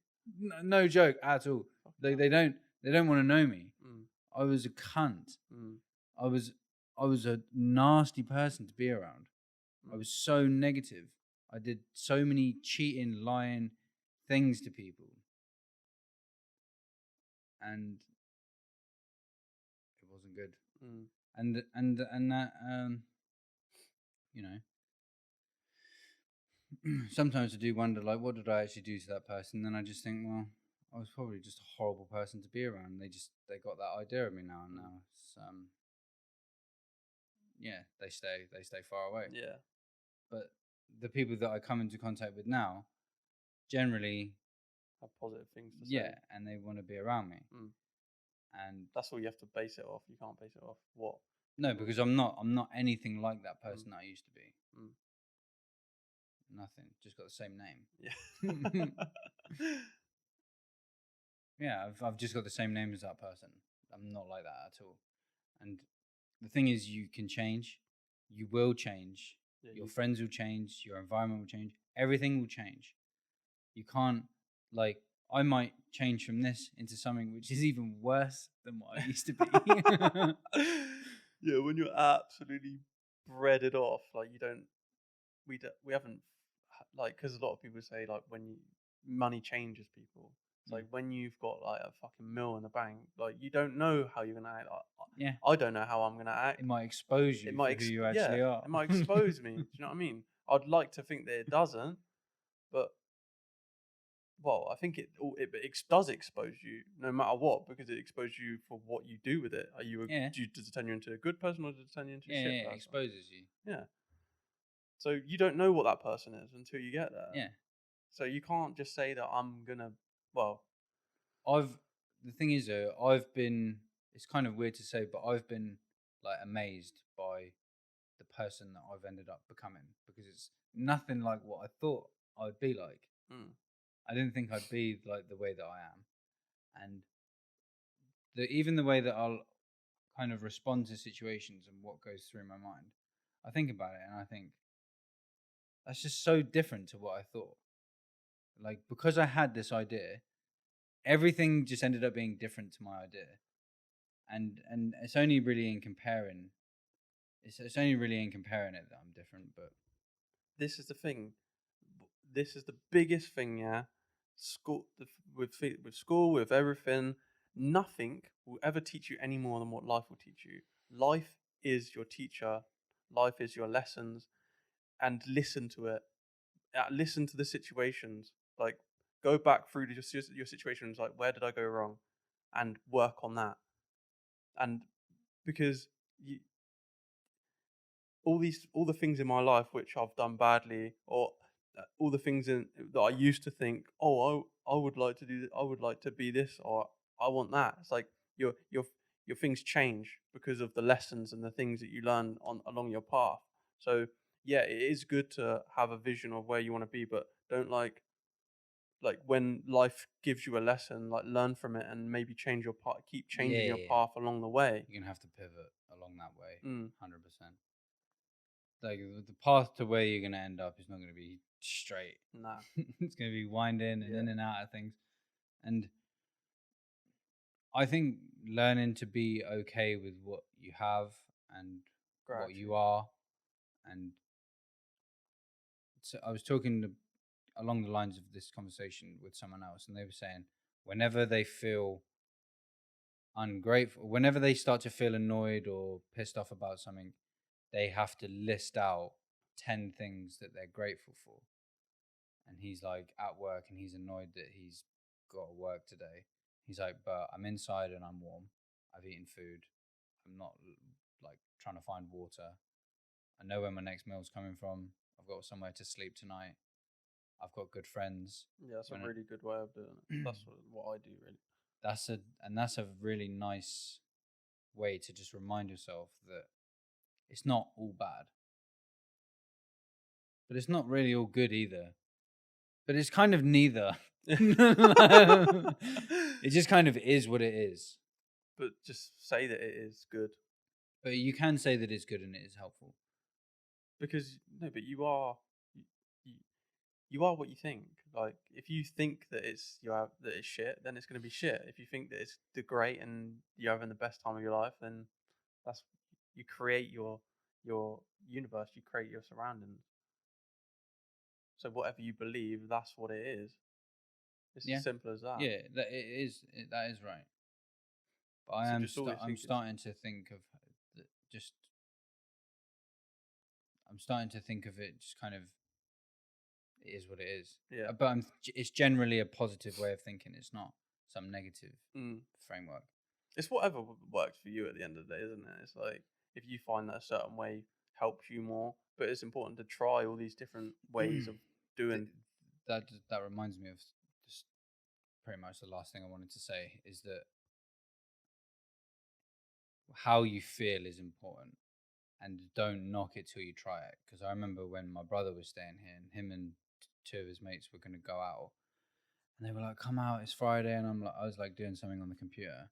No joke at all. They don't want to know me. Mm. I was a cunt. Mm. I was a nasty person to be around. I Mm. was so negative. I did so many cheating, lying things to people. And it wasn't good. Mm. And that you know, sometimes I do wonder, like, what did I actually do to that person? And then I just think, well, I was probably just a horrible person to be around. They got that idea of me now, and now it's yeah, they stay far away. Yeah. But the people that I come into contact with now generally Have positive things to say. yeah, and they want to be around me. Mm. And That's all you have to base it off. You can't base it off what. no, because I'm not anything like that person that I used to be. Mm. Nothing. Just got the same name. Yeah. Yeah, I've just got the same name as that person. I'm not like that at all. And the thing is, you can change. You will change. Yeah, Your friends will change. Your environment will change. Everything will change. You can't, like, I might change from this into something which is even worse than what I used to be. Yeah, when you're absolutely breaded off, like we haven't, like, because a lot of people say, like, money changes people. It's like when you've got like a fucking mill in the bank, like you don't know how you're gonna act. Yeah. I don't know how I'm gonna act. It might expose you for who you actually are. It might expose me. Do you know what I mean? I'd like to think that it doesn't, but Well, I think it does expose you no matter what, because it exposes you for what you do with it. Yeah, Does it turn you into a good person, or does it turn you into a yeah, shit yeah. It person? exposes you. Yeah. So you don't know what that person is until you get there. Yeah, So you can't just say that I'm gonna. Well, I've. The thing is, though, I've been. It's kind of weird to say, but I've been like amazed by the person that I've ended up becoming because it's nothing like what I thought I'd be like. mm, I didn't think I'd be like the way that I am, and even the way that I'll kind of respond to situations and what goes through my mind. I think about it and I think that's just so different to what I thought. Like because I had this idea, everything just ended up being different to my idea, and it's only really in comparing. It's only really in comparing it that I'm different, but this is the thing. This is the biggest thing. Yeah, school with school with everything. Nothing will ever teach you any more than what life will teach you. Life is your teacher. Life is your lessons, and listen to it. Listen to the situations. Like go back through your situations. Like where did I go wrong, and work on that. And because you, all the things in my life which I've done badly, or all the things that I used to think, oh, I would like to do, I would like to be this, or I want that. It's like your things change because of the lessons and the things that you learn on along your path. So yeah, it is good to have a vision of where you want to be, but don't like when life gives you a lesson, like learn from it and maybe change your path, keep yeah, changing your yeah, yeah. path along the way. You're gonna have to pivot along that way, Mm, 100%. Like the path to where you're gonna end up is not gonna be straight. nah, It's gonna be winding and yeah, in and out of things. And I think learning to be okay with what you have and what you gratitude. are, and so I was talking along the lines of this conversation with someone else, and they were saying whenever they feel ungrateful, whenever they start to feel annoyed or pissed off about something, they have to list out 10 things that they're grateful for. And he's like at work and he's annoyed that he's got to work today. He's like, but I'm inside and I'm warm. I've eaten food. I'm not like trying to find water. I know where my next meal's coming from. I've got somewhere to sleep tonight. I've got good friends. Yeah, that's a When really good way of doing it. That's what I do, really. that's a really nice way to just remind yourself that it's not all bad, but it's not really all good either. But it's kind of neither. It just kind of is what it is. But just say that it is good, But you can say that it's good and it is helpful. because no, but you, you, you are what you think. Like if you think that that it's shit, then it's going to be shit. If you think that it's the great and you're having the best time of your life, then that's you create your universe. You create your surroundings. So whatever you believe, that's what it is. It's as Yeah, simple as that. yeah, that is right. But So just always I'm think it's starting to think of just I'm starting to think of it just kind of it is what it is. yeah. But it's generally a positive way of thinking. It's not some negative Mm. framework. It's whatever works for you at the end of the day, isn't it? It's like if you find that a certain way helps you more, but it's important to try all these different ways of Th- doing. that reminds me of just pretty much the last thing I wanted to say is that how you feel is important, and don't knock it till you try it. Because I remember when my brother was staying here, and him and two of his mates were going to go out, and they were like, "Come out, it's Friday," and I was like doing something on the computer,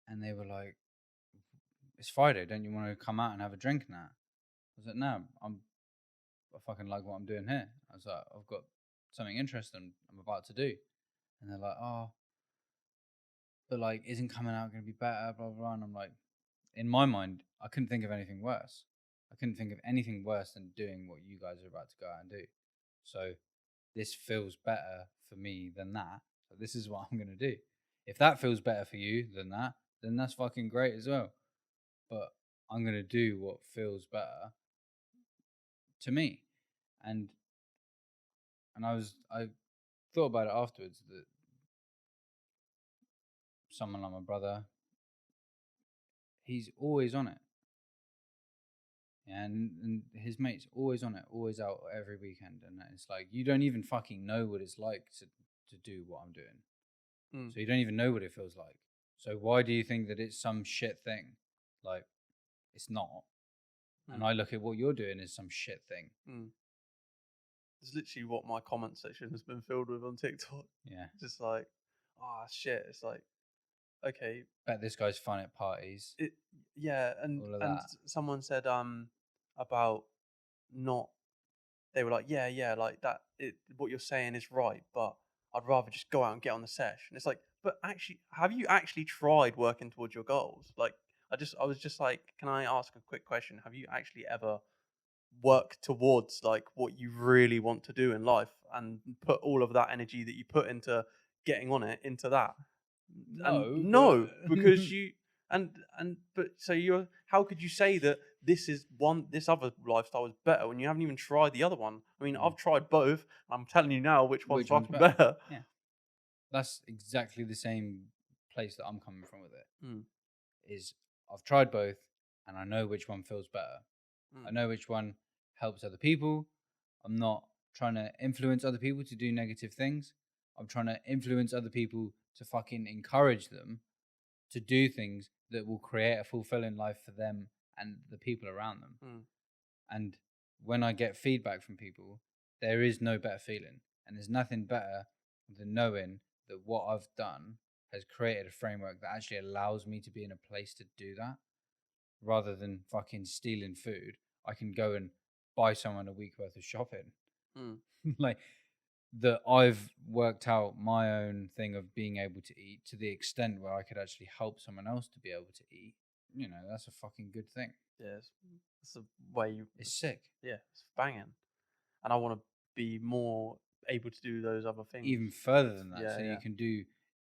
and they were like, "It's Friday, don't you want to come out and have a drink now?" I was like, "No, I fucking like what I'm doing here." I was like, "I've got something interesting I'm about to do," and they're like, "Oh, but like, isn't coming out going to be better?" Blah blah blah. And I'm like, in my mind, I couldn't think of anything worse. I couldn't think of anything worse than doing what you guys are about to go out and do. So this feels better for me than that. So this is what I'm going to do. If that feels better for you than that, then that's fucking great as well. But I'm going to do what feels better to me. And And I thought about it afterwards that someone like my brother, he's always on it. And his mate's always on it, always out every weekend. And it's like, you don't even fucking know what it's like to do what I'm doing. Mm. So you don't even know what it feels like. So why do you think that it's some shit thing? Like, it's not. And I look at what you're doing as some shit thing. It's literally what my comment section has been filled with on TikTok. Yeah. Just like, ah, shit. It's like, okay. Bet this guy's fun at parties. Yeah, and All of that. someone said about not. They were like, yeah, like that. What you're saying is right, but I'd rather just go out and get on the sesh. And it's like, but actually, have you actually tried working towards your goals? Like, I was just like, can I ask a quick question? Have you actually ever worked towards like what you really want to do in life and put all of that energy that you put into getting on it into that? And No, no, but because you but so you're how could you say that this other lifestyle is better when you haven't even tried the other one? I mean, I've tried both. I'm telling you now which one's which one's fucking better? better. Yeah. That's exactly the same place that I'm coming from with it. Is I've tried both and I know which one feels better. I know which one helps other people. I'm not trying to influence other people to do negative things. I'm trying to influence other people to fucking encourage them to do things that will create a fulfilling life for them and the people around them. And when I get feedback from people, there is no better feeling. And there's nothing better than knowing that what I've done has created a framework that actually allows me to be in a place to do that. Rather than fucking stealing food, I can go and buy someone a week worth of shopping. Like, that I've worked out my own thing of being able to eat to the extent where I could actually help someone else to be able to eat. You know, that's a fucking good thing. Yeah, it's the way you. It's sick. Yeah, it's banging, and I want to be more able to do those other things Even further than that, Yeah, so yeah. you can do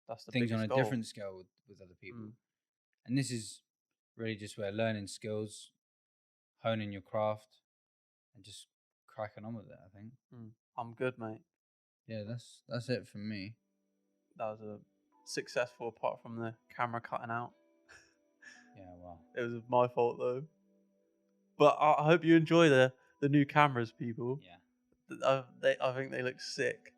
That's the things on biggest a goal. different scale with other people. And this is really just where learning skills, honing your craft, and just cracking on with it, I think. I'm good, mate. Yeah, that's it from me. That was a successful, apart from the camera cutting out. Yeah, well, It was my fault though. But I hope you enjoy the new cameras, people. yeah. I think they look sick.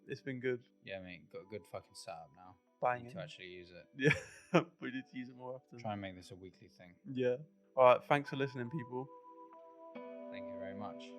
It's been good. Yeah, mate, got a good fucking setup now. Banging. Need to actually use it. Yeah, we need to use it more often. Try and make this a weekly thing. Yeah. All right. Thanks for listening, people. Thank you very much.